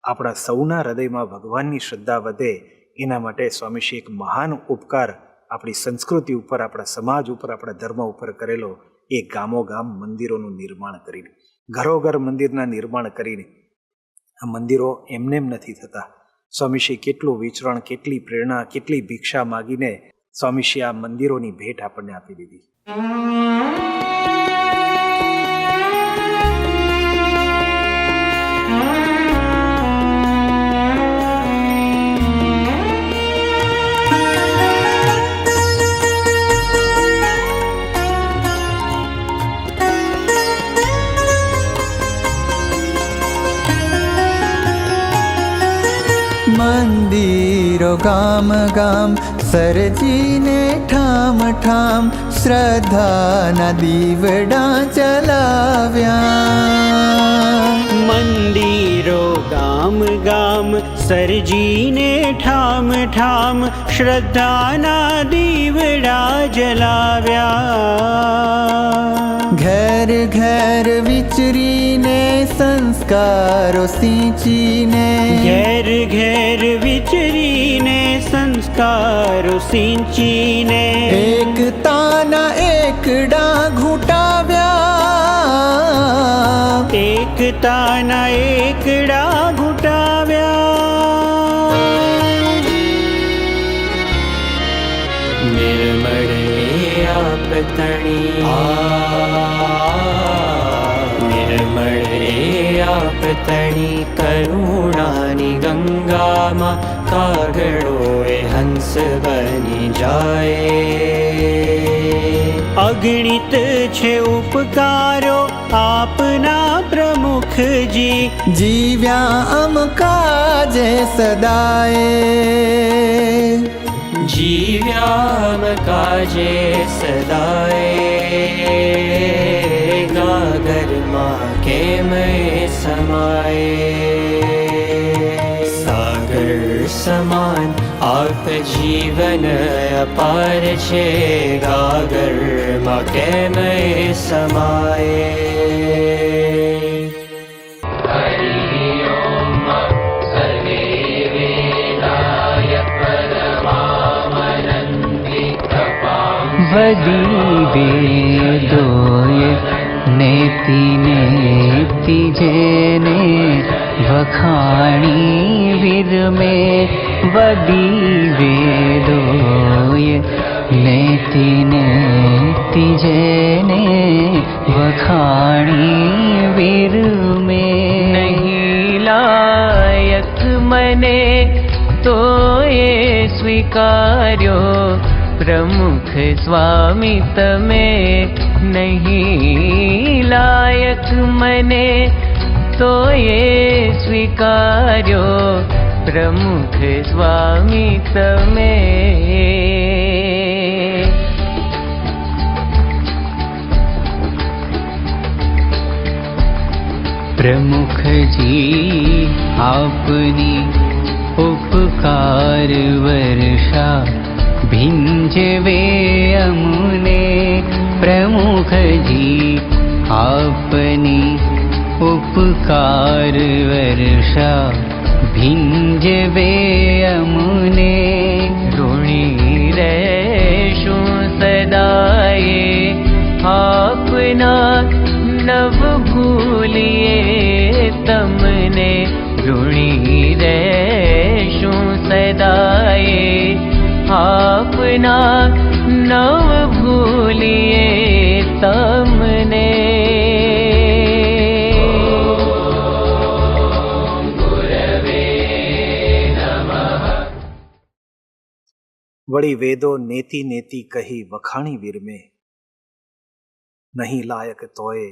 આપણા સૌના હૃદયમાં ભગવાનની શ્રદ્ધા વધે એના માટે સ્વામીશ્રી એક મહાન ઉપકાર આપણી સંસ્કૃતિ ઉપર, આપણા સમાજ ઉપર, આપણા ધર્મ ઉપર કરેલો, એ ગામોગામ મંદિરોનું નિર્માણ કરીને, ઘરોઘર મંદિરના નિર્માણ કરીને. આ મંદિરો એમનેમ નથી થતા. સ્વામીશ્રી કેટલું વિચરણ, કેટલી પ્રેરણા, કેટલી ભિક્ષા માગીને સ્વામીશ્રી આ મંદિરોની ભેટ આપણને આપી દીધી. મંદિરો ગામ ગામ સરજીને ઠામ ઠામ શ્રદ્ધાના દીવડા ચલાવ્યા. મંદિરો ગામ ગામ સરજીને ઠામ ઠામ શ્રદ્ધાના દીવડા જલાવ્યા. ઘેર ઘેર વિચરીને સંસ્કારો સિંચીને, ઘેર ઘેર વિચરીને સંસ્કારો સિંચીને, એકતાના એકડા ઘૂંટાવ્યા, એકતાના એકડા ઘૂંટાવ્યા. નિર્મળે આપ તણી, નિર્મળે આપ તણી કરુણાની ગંગામાં કાગળોએ હંસ બની જાય. અગણિત છે ઉપકારો આપના પ્રમુખજી, જીવ્યા અમ કાજે સદાએ, જીવ્યામ કાજે સદાએ. ગાગરમાં કેમ સમાયે, સાગર સમાન આપ જીવન અપાર છે, ગાગરમાં કેમ સમાયે. વદી વેદોય નેતિ નેતિ જેને વખાણી વિરમે. વદી વેદોય નેતિ નેતિ જેને વખાણી વિરમે. નહીં લાયક મને તો એ સ્વીકાર્યો, પ્રમુખ સ્વામી તમે નહીં લાયક મને તો એ સ્વીકાર્યો, પ્રમુખ સ્વામી તમે. પ્રમુખજી આપની ઉપકાર વર્ષા ભીંજવે અમને. પ્રમુખજી આપની ઉપકાર વર્ષા ભીંજવે અમને. ઋણી રહેશું સદાયે આપના નવ ભૂલિએ, તમને ઋણી રહેશું સદાય. આપના નવ ભૂલીએ તમને. વળી વેદો નેતિ નેતિ કહી વખાણી વિરમે, નહીં લાયક તોય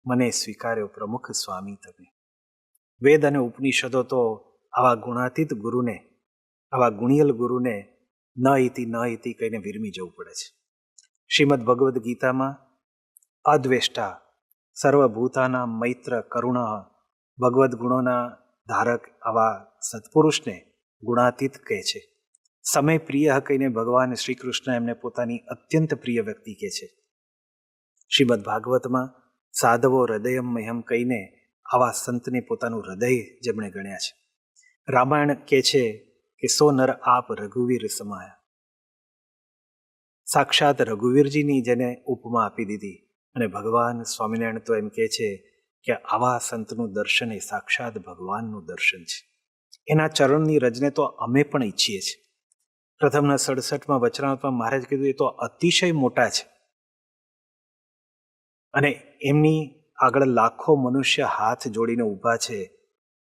મને સ્વીકાર્યો પ્રમુખ સ્વામી તમે. વેદ અને ઉપનિષદો તો આવા ગુણાતીત ગુરુને, આવા ગુણિયલ ગુરુને ન ઇતિ કહીને વિરમી જવું પડે છે. શ્રીમદ ભગવદ્ ગીતામાં અદ્વેષ્ટા સર્વભૂતાના મૈત્ર કરુણા ભગવદ્ ગુણોના ધારક આવા સત્પુરુષને ગુણાતીત કહે છે. સમય પ્રિય કહીને ભગવાન શ્રી કૃષ્ણ એમને પોતાની અત્યંત પ્રિય વ્યક્તિ કહે છે. શ્રીમદ ભાગવતમાં સાધવો હૃદયમ મહ્યમ કહીને આવા સંતને પોતાનું હૃદય જેમણે ગણ્યા છે. રામાયણ કહે છે કે સો નર આપ રઘુવીર સમાયા. સાક્ષાત રઘુવીરજીની જેને ઉપમા આપી દીધી. અને ભગવાન સ્વામિનારાયણ તો એમ કહે છે કે આવા સંતનું દર્શન એ સાક્ષાત ભગવાનનું દર્શન છે. એના ચરણની રજને તો અમે પણ ઈચ્છીએ છીએ. પ્રથમના 67માં વચનામૃતમાં મહારાજ કીધું એ તો અતિશય મોટા છે, અને એમની આગળ લાખો મનુષ્ય હાથ જોડીને ઊભા છે.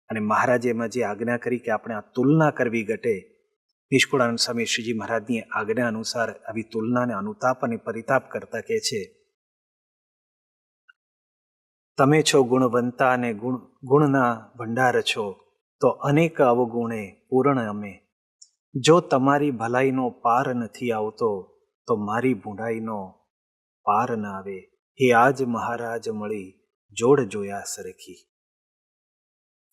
અને મહારાજે એમાં જે આજ્ઞા કરી કે આપણે આ તુલના કરવી ઘટે, નિષ્કુળાનંદ સ્વામી શ્રીજી મહારાજની આજ્ઞા અનુસાર આવી તુલનાને અનુતાપ અને પરિતાપ કરતા કહે છે, તમે છો ગુણવંતા અને ગુણના ભંડાર છો, તો અનેક અવગુણે પૂર્ણ અમે. જો તમારી ભલાઈનો પાર નથી આવતો, તો મારી ભૂંડાઈનો પાર ન આવે. હે આજ મહારાજ મળી જોડ જોયા સરખી,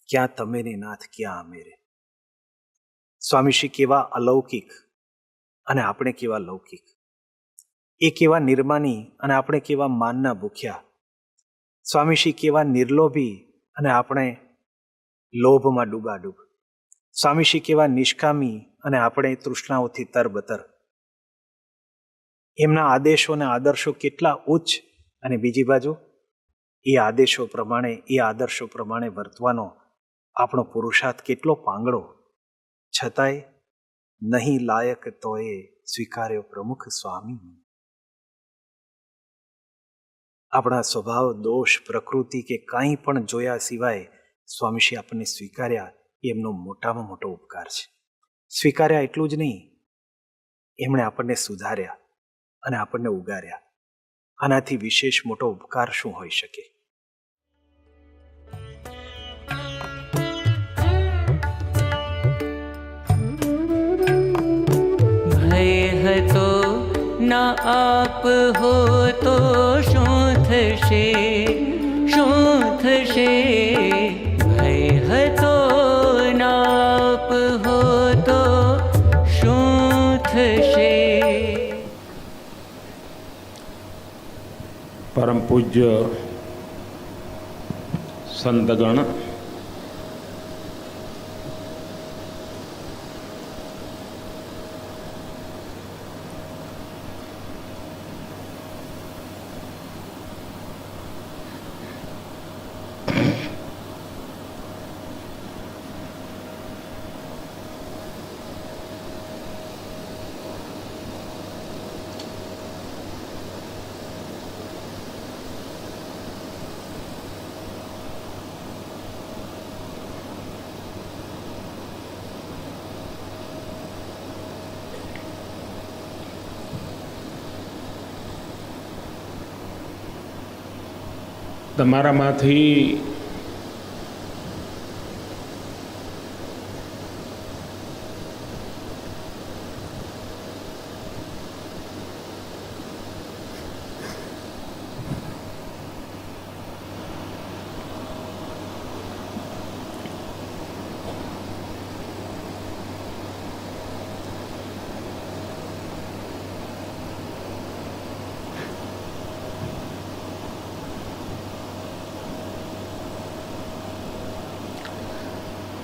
ક્યાં તમે ને નાથ ક્યાં અમે રે. સ્વામીશ્રી કેવા અલૌકિક અને આપણે કેવા લૌકિક. એ કેવા નિર્માની અને આપણે કેવા માનના ભૂખ્યા. સ્વામીશ્રી કેવા નિર્લોભી અને આપણે લોભમાં ડૂબાડૂબ. સ્વામીશ્રી કેવા નિષ્કામી અને આપણે તૃષ્ણાઓથી તરબતર. એમના આદેશો અને આદર્શો કેટલા ઉચ્ચ, અને બીજી બાજુ એ આદેશો પ્રમાણે, એ આદર્શો પ્રમાણે વર્તવાનો આપણો પુરુષાર્થ કેટલો પાંગળો. છતાંય નહીં લાયક તોય સ્વીકાર્યો પ્રમુખ સ્વામી. આપણા સ્વભાવ, દોષ, પ્રકૃતિ કે કાંઈ પણ જોયા સિવાય સ્વામીશ્રી આપણને સ્વીકાર્યા એ એમનો મોટામાં મોટો ઉપકાર છે. સ્વીકાર્યા એટલું જ નહીં, એમણે આપણને સુધાર્યા અને આપણને ઉગાર્યા. આનાથી વિશેષ મોટો ઉપકાર શું હોઈ શકે? ભય હતો ના આપ હો તો શું થશે, શું થશે. ભય હતો ના આપ હો તો શું થશે. પરમ પૂજ્ય સંતગણ,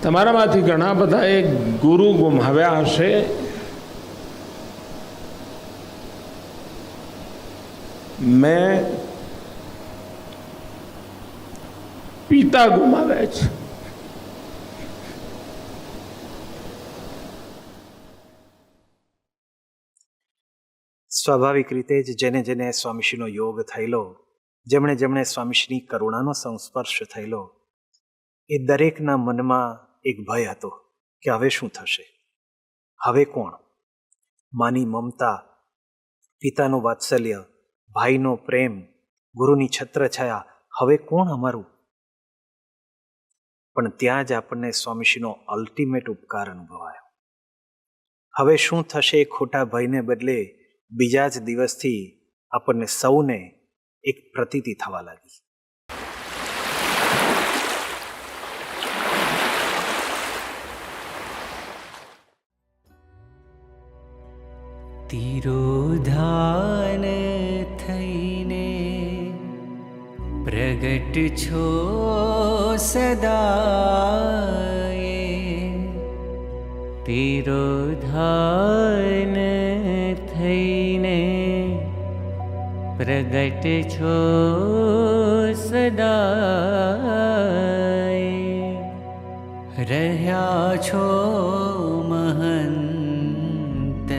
તમારામાંથી ઘણા બધાએ ગુરુ ગુમાવ્યા હશે. મેં પિતા ગુમાવે છે. સ્વાભાવિક રીતે જ જેને જેને સ્વામીશ્રીનો યોગ થયેલો, જેમણે જેમણે સ્વામીશ્રીની કરુણાનો સંસ્પર્શ થયેલો, એ દરેકના મનમાં એક ભય હતો કે હવે શું થશે, હવે કોણ? માની મમતા, પિતાનું વાત્સલ્ય, ભાઈનો પ્રેમ, ગુરુની છત્રછાયા, હવે કોણ અમારું? પણ ત્યાં જ આપણને સ્વામીશ્રીનો અલ્ટિમેટ ઉપકાર અનુભવાયો. હવે શું થશે એ ખોટા ભયને બદલે બીજા જ દિવસથી આપણને સૌને એક પ્રતીતિ થવા લાગી. તિરોધાન થઈને પ્રગટ છો સદાય, તિરોધાન થઈને પ્રગટ છો સદાય, રહ્યા છો મહંત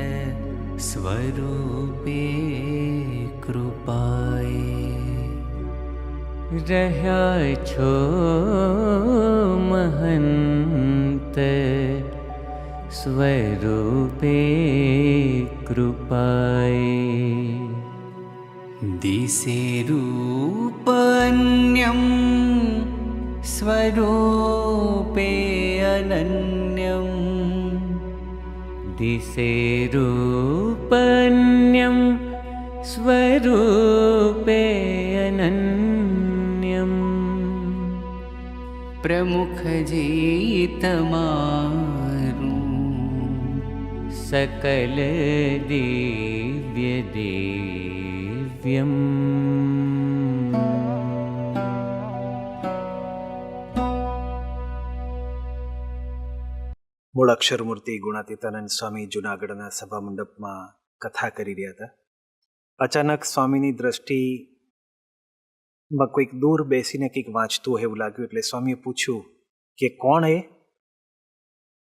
સ્વરૂપે કૃપાએ, રહ્યા છો મહંત સ્વરૂપે કૃપાએ, દિશે રૂપન્યમ સ્વરૂપે અનન્યમ, દિશે રૂપન્યમ સ્વરૂપે અનન્યમ, પ્રમુખજી તમારું સકલ દિવ્ય દિવ્યમ. મૂળ અક્ષરમૂર્તિ ગુણાતીતાનંદ સ્વામી જૂનાગઢના સભા મંડપમાં કથા કરી રહ્યા હતા. અચાનક સ્વામીની દ્રષ્ટિમાં કોઈક દૂર બેસીને કંઈક વાંચતું હોય એવું લાગ્યું, એટલે સ્વામીએ પૂછ્યું કે કોણ એ?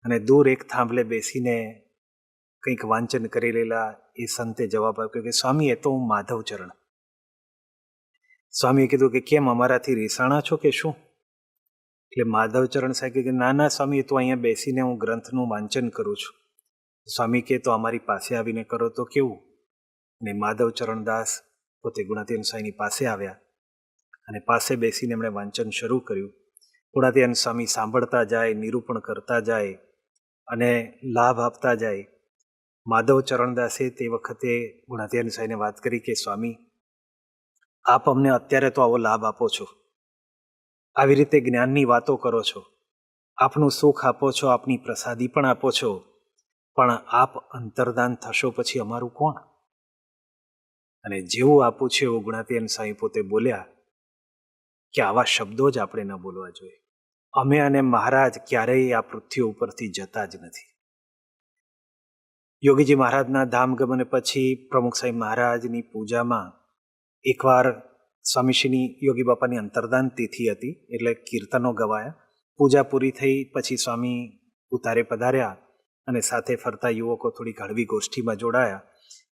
અને દૂર એક થાંભલે બેસીને કંઈક વાંચન કરી રહેલા એ સંતે જવાબ આપ્યો કે સ્વામી, એ તો હું માધવચરણ. સ્વામીએ કીધું કે કેમ, અમારાથી રીસાણા છો કે શું? એટલે માધવચરણ સાહેબ કે ના ના સ્વામી, એ તો અહીંયા બેસીને હું ગ્રંથનું વાંચન કરું છું. સ્વામી કે તો અમારી પાસે આવીને કરો તો કેવું? અને માધવચરણ દાસ પોતે ગુણાતીતાનંદ સ્વામીની પાસે આવ્યા અને પાસે બેસીને એમણે વાંચન શરૂ કર્યું. ગુણાતીતાનંદ સ્વામી સાંભળતા જાય, નિરૂપણ કરતા જાય અને લાભ આપતા જાય. માધવચરણદાસે તે વખતે ગુણાતીતાનંદ સ્વામીને વાત કરી કે સ્વામી, આપ અમને અત્યારે તો આવો લાભ આપો છો, આવી રીતે જ્ઞાનની વાતો કરો છો, આપનું સુખ આપો છો, આપની પ્રસાદી પણ આપો છો, પણ આપ અંતર્ધાન થશો પછી અમારું કોણ? અને જેવું આપું છે એવું ગુણાતીતાનંદ સ્વામી પોતે બોલ્યા કે આવા શબ્દો જ આપણે ન બોલવા જોઈએ. અમે અને મહારાજ ક્યારેય આ પૃથ્વી ઉપરથી જતા જ નથી. યોગીજી મહારાજના ધામગમન પછી પ્રમુખ સાહેબ મહારાજની પૂજામાં એકવાર સ્વામીશ્રીની યોગી બાપાની અંતર્ધાન તિથિ હતી, એટલે કીર્તનો ગવાયા. પૂજા પૂરી થઈ પછી સ્વામી ઉતારે પધાર્યા અને સાથે ફરતા યુવકો થોડી હળવી ગોષ્ઠીમાં જોડાયા.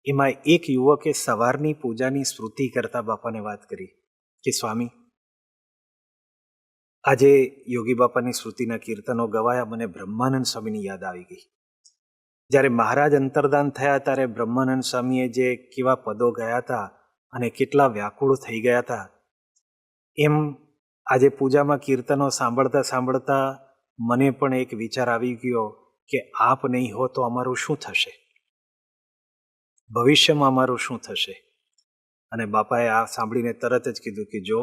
એમાં એક યુવકે સવારની પૂજાની સ્મૃતિ કરતા બાપાને વાત કરી કે સ્વામી, આજે યોગી બાપાની સ્મૃતિના કીર્તનો ગવાયા, મને બ્રહ્માનંદ સ્વામીની યાદ આવી ગઈ. જ્યારે મહારાજ અંતર્ધાન થયા ત્યારે બ્રહ્માનંદ સ્વામીએ જે કેવા પદો ગયા હતા અને કેટલા વ્યાકુળ થઈ ગયા હતા, એમ આજે પૂજામાં કીર્તનો સાંભળતા સાંભળતા મને પણ એક વિચાર આવી ગયો કે આપ નહીં હો તો અમારું શું થશે, ભવિષ્યમાં અમારું શું થશે? અને બાપાએ આ સાંભળીને તરત જ કીધું કે જો,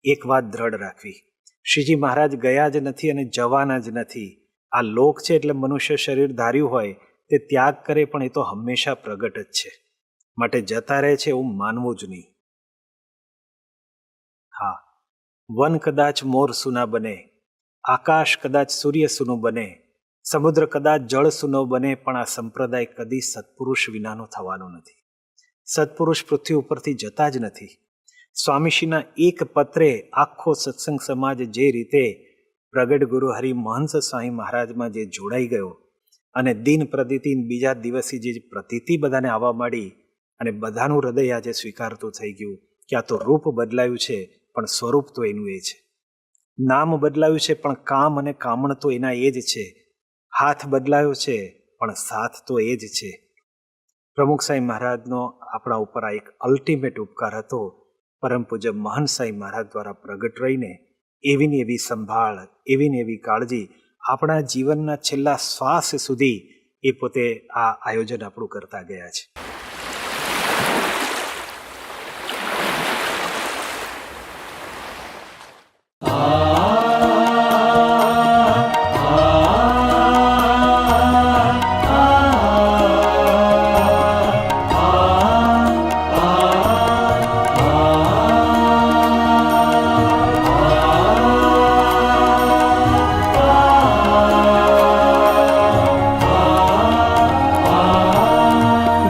એક વાત દ્રઢ રાખવી, શ્રીજી મહારાજ ગયા જ નથી અને જવાના જ નથી. આ લોક છે એટલે મનુષ્ય શરીર ધાર્યું હોય તે ત્યાગ કરે, પણ એ તો હંમેશા પ્રગટ જ છે, માટે જતા રહે છે એવું માનવું જ નહીં. હા, વન કદાચ મોર સુના બને, આકાશ કદાચ સૂર્ય સુનું બને, સમુદ્ર કદાચ જળ સુનો બને, પણ આ સંપ્રદાય કદી સત્પુરુષ વિનાનો થવાનો નથી. સત્પુરુષ પૃથ્વી ઉપરથી જતા જ નથી. સ્વામીશ્રીના એક પત્રે આખો સત્સંગ સમાજ જે રીતે પ્રગટ ગુરુ હરિમહંસ સ્વામી મહારાજમાં જે જોડાઈ ગયો અને દિન પ્રતિદિન બીજા દિવસે જે પ્રતીતિ બધાને આવવા માંડી અને બધાનું હૃદય આજે સ્વીકારતું થઈ ગયું કે આ તો રૂપ બદલાયું છે પણ સ્વરૂપ તો એનું એ છે, નામ બદલાયું છે પણ કામ અને કામણ તો એના એ જ છે, હાથ બદલાયો છે પણ સાથ તો એ જ છે. પ્રમુખ સાંઈ મહારાજનો આપણા ઉપર આ એક અલ્ટિમેટ ઉપકાર હતો. પરમ પૂજ્ય મહંત સાંઈ મહારાજ દ્વારા પ્રગટ રહીને એવી ને એવી સંભાળ, એવી ને એવી કાળજી આપણા જીવનના છેલ્લા શ્વાસ સુધી એ પોતે આ આયોજન આપણું કરતા ગયા છે.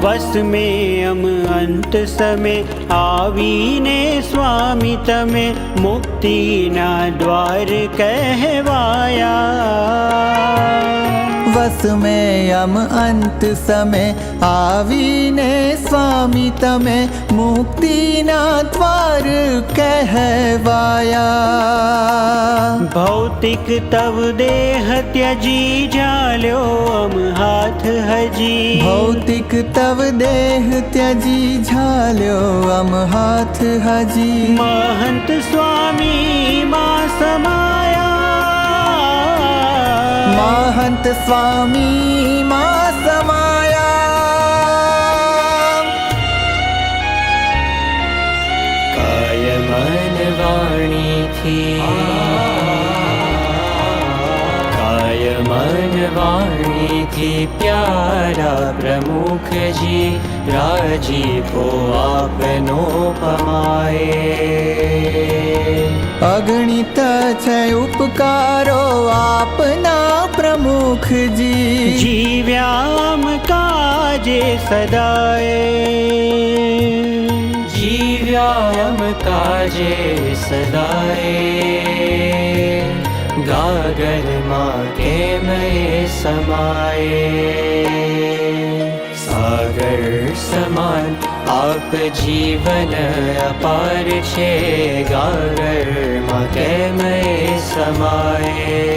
વસ में અમ અંત સમે આવીને સ્વામી તમે મુક્તિના દ્વાર કહેવાયા. वस में यम अंत समय आवीने स्वामी तमे मुक्तिना द्वार कहवाया. ભૌતિક તવ દેહ ત્યજી ઝાલ્યો અમ હાથ હજી. भौतिक तव देह त्यजी झाल्यो अम हाथ हजी. महंत स्वामी માં સમાયા. महंत स्वामी मां समाया. કાય મન વાણીથી કાય મન વાણીથી પ્યારા પ્રમુખજી રાજીપો આપનો પમાયે. अगणित છે ઉપકારો આપના પ્રમુખજી. જીવ્યામ કાજે સદાય. જીવ્યામ કાજે સદાય. ગાગરમાં કેમ એ સમાયે. સાગર સમાન આપ જીવન અપાર છે. ગાગરમાં કેમ એ સમાયે.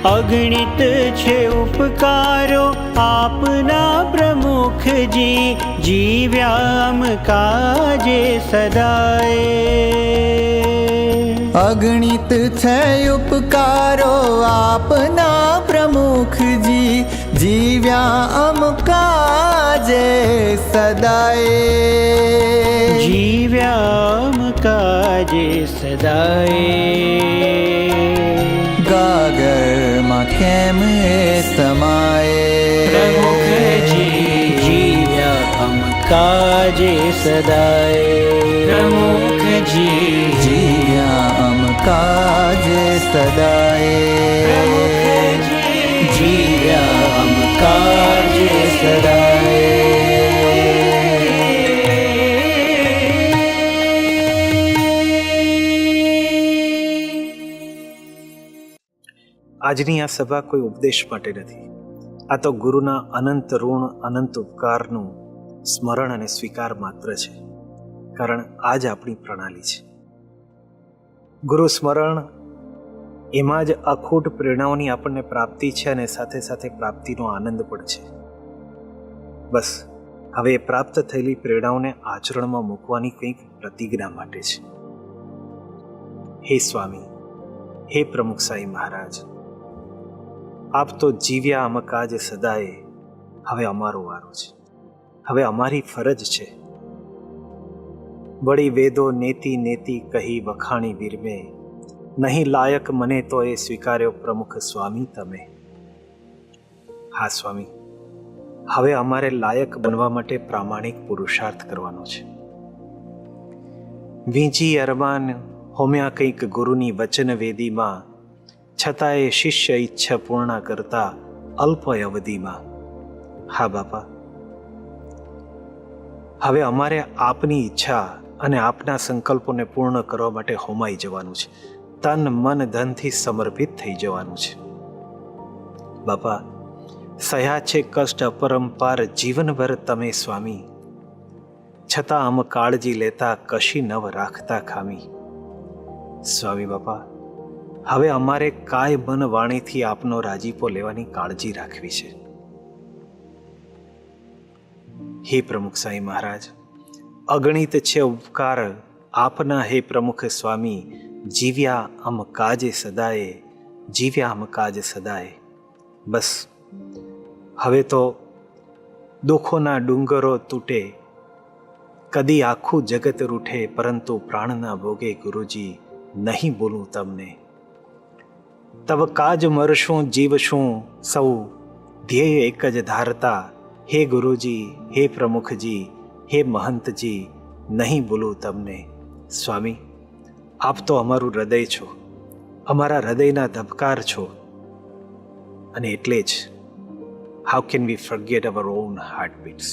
અગણિત છે ઉપકારો આપના પ્રમુખજી. જીવ્યામ કાજે સદાય. અગણિત છે ઉપકારો આપના પ્રમુખજી. જીવ્યા અમ કાજે સદાય. જીવ્યામ કાજે સદાય. ગાગરમાં કેમ એ સમાયે. પ્રમુખજી જીવ્યામ કાજે સદાય. પ્રમુખજી જીવ્યામ કાજે સદાય. જીવ્યામ કાજે સદાય. આજની આ સભા કોઈ ઉપદેશ માટે નથી. આ તો ગુરુના અનંત ઋણ, અનંત ઉપકારનું સ્મરણ અને સ્વીકાર માત્ર છે. કારણ આજ આપણી પ્રણાલી છે. ગુરુ સ્મરણ એમાં જ અખૂટ પ્રેરણાઓની આપણને પ્રાપ્તિ છે અને સાથે સાથે પ્રાપ્તિનો આનંદ પણ છે. બસ હવે એ પ્રાપ્ત થયેલી પ્રેરણાઓને આચરણમાં મૂકવાની કંઈક પ્રતિજ્ઞા માટે છે. હે સ્વામી, હે પ્રમુખ સાંઈ મહારાજ, આપ તો જીવ્યા અમ કાજ સદાય. હવે અમારો વારો છે. હવે અમારી ફરજ છે. વળી વેદો નેતિ નેતિ કહી વખાણી વીરમે. નહીં લાયક મને તો એ સ્વીકાર્યો પ્રમુખ સ્વામી તમે. હા સ્વામી, હવે અમારે લાયક બનવા માટે પ્રામાણિક પુરુષાર્થ કરવાનો છે. વીંજી અરમાન હોમ્યા કંઈક ગુરુની વચન વેદીમાં. છતાંય શિષ્ય ઈચ્છા પૂર્ણ કરતા અલ્પ અવધિમાં. હા બાપા, હવે અમારે આપની ઈચ્છા અને આપના સંકલ્પોને પૂર્ણ કરવા માટે હોમાઈ જવાનું છે. તન મન ધનથી સમર્પિત થઈ જવાનું છે. બાપા, સહ્યા છે કષ્ટ અપરંપાર જીવનભર તમે સ્વામી, છતાં આમ કાળજી લેતા કશી નવ રાખતા ખામી. સ્વામી બાપા, હવે અમારે કાય મન વાણીથી આપનો રાજીપો લેવાની કાળજી રાખવી છે. હે પ્રમુખ સાંઈ મહારાજ, અગણિત છે ઉપકાર આપના હે પ્રમુખ સ્વામી, જીવ્યા આમ કાજે સદાય, જીવ્યા આમ કાજ સદાય. બસ હવે તો દુઃખોના ડુંગરો તૂટે, કદી આખું જગત રૂઠે, પરંતુ પ્રાણના ભોગે ગુરુજી નહીં બોલું તમને. તબ કાજ મરશું જીવશું સૌ, ધ્યેય એક જ ધારતા. હે ગુરુજી, હે પ્રમુખજી, હે મહંતજી, નહીં બોલું તમને. સ્વામી, આપ તો અમારું હૃદય છો, અમારા હૃદયના ધબકાર છો, અને એટલે જ how can we forget hour on heartbeats.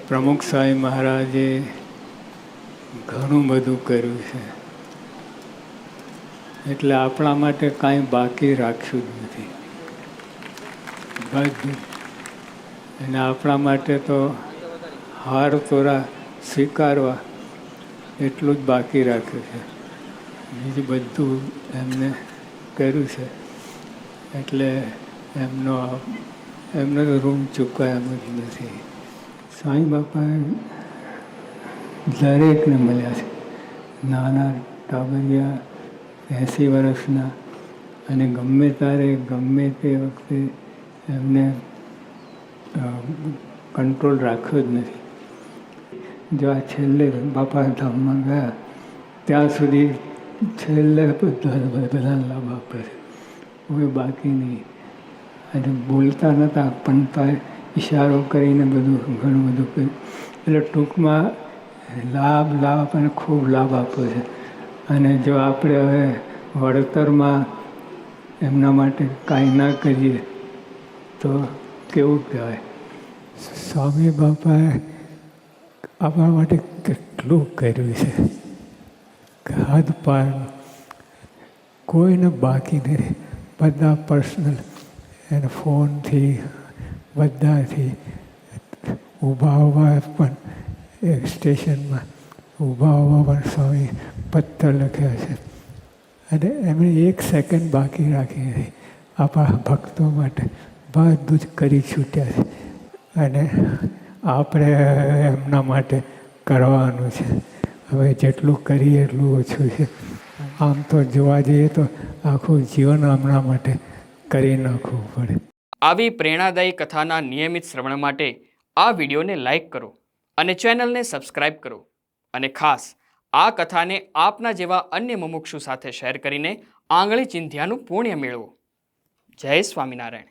પ્રમુખ સાંઈ મહારાજે ઘણું બધું કર્યું છે. એટલે આપણા માટે કાંઈ બાકી રાખ્યું જ નથી બધું. અને આપણા માટે તો હાર તોરા સ્વીકારવા એટલું જ બાકી રાખ્યું છે. બીજું બધું એમને કર્યું છે એટલે એમનો તો રૂમ ચૂકવાય એમ જ નથી. સાંઈ બાપા દરેકને મળ્યા છે, નાના ટાબરિયા 80 વર્ષના, અને ગમે ત્યારે ગમે તે વખતે એમને કંટ્રોલ રાખ્યો જ નથી. જો આ છેલ્લે બાપા ધામમાં ગયા ત્યાં સુધી છેલ્લે બધાને લાભ આપે છે, કોઈ બાકી નહીં. અને બોલતા નહોતા પણ તો ઈશારો કરીને બધું ઘણું બધું કર્યું. એટલે ટૂંકમાં લાભ અને ખૂબ લાભ આપ્યો છે. અને જો આપણે હવે વળતરમાં એમના માટે કાંઈ ના કરીએ તો કેવું કહેવાય. સ્વામી બાપાએ આપણા માટે કેટલું કર્યું છે, હદ પાર. કોઈને બાકી નથી, બધા પર્સનલ એને ફોનથી બધાથી ઊભા ઊભા પણ એક સ્ટેશનમાં ઊભા ઊભા પણ સ્વામી પત્ર લખ્યા છે. અને એમણે એક સેકન્ડ બાકી રાખી નથી. આપણા ભક્તો માટે બધું જ કરી છૂટ્યા છે. અને આપણે એમના માટે કરવાનું છે. હવે જેટલું કરીએ એટલું ઓછું છે. આમ તો જોવા જઈએ તો આખું જીવન હમણાં માટે કરી નાખવું પડે. આવી પ્રેરણાદાયી કથાના નિયમિત શ્રવણ માટે આ વિડીયોને લાઈક કરો અને ચેનલને સબસ્ક્રાઈબ કરો. અને ખાસ આ કથાને આપના જેવા અન્ય મુમુક્ષુ સાથે શેર કરીને આંગળી ચિંધ્યાનું પુણ્ય મેળવો. જય સ્વામિનારાયણ.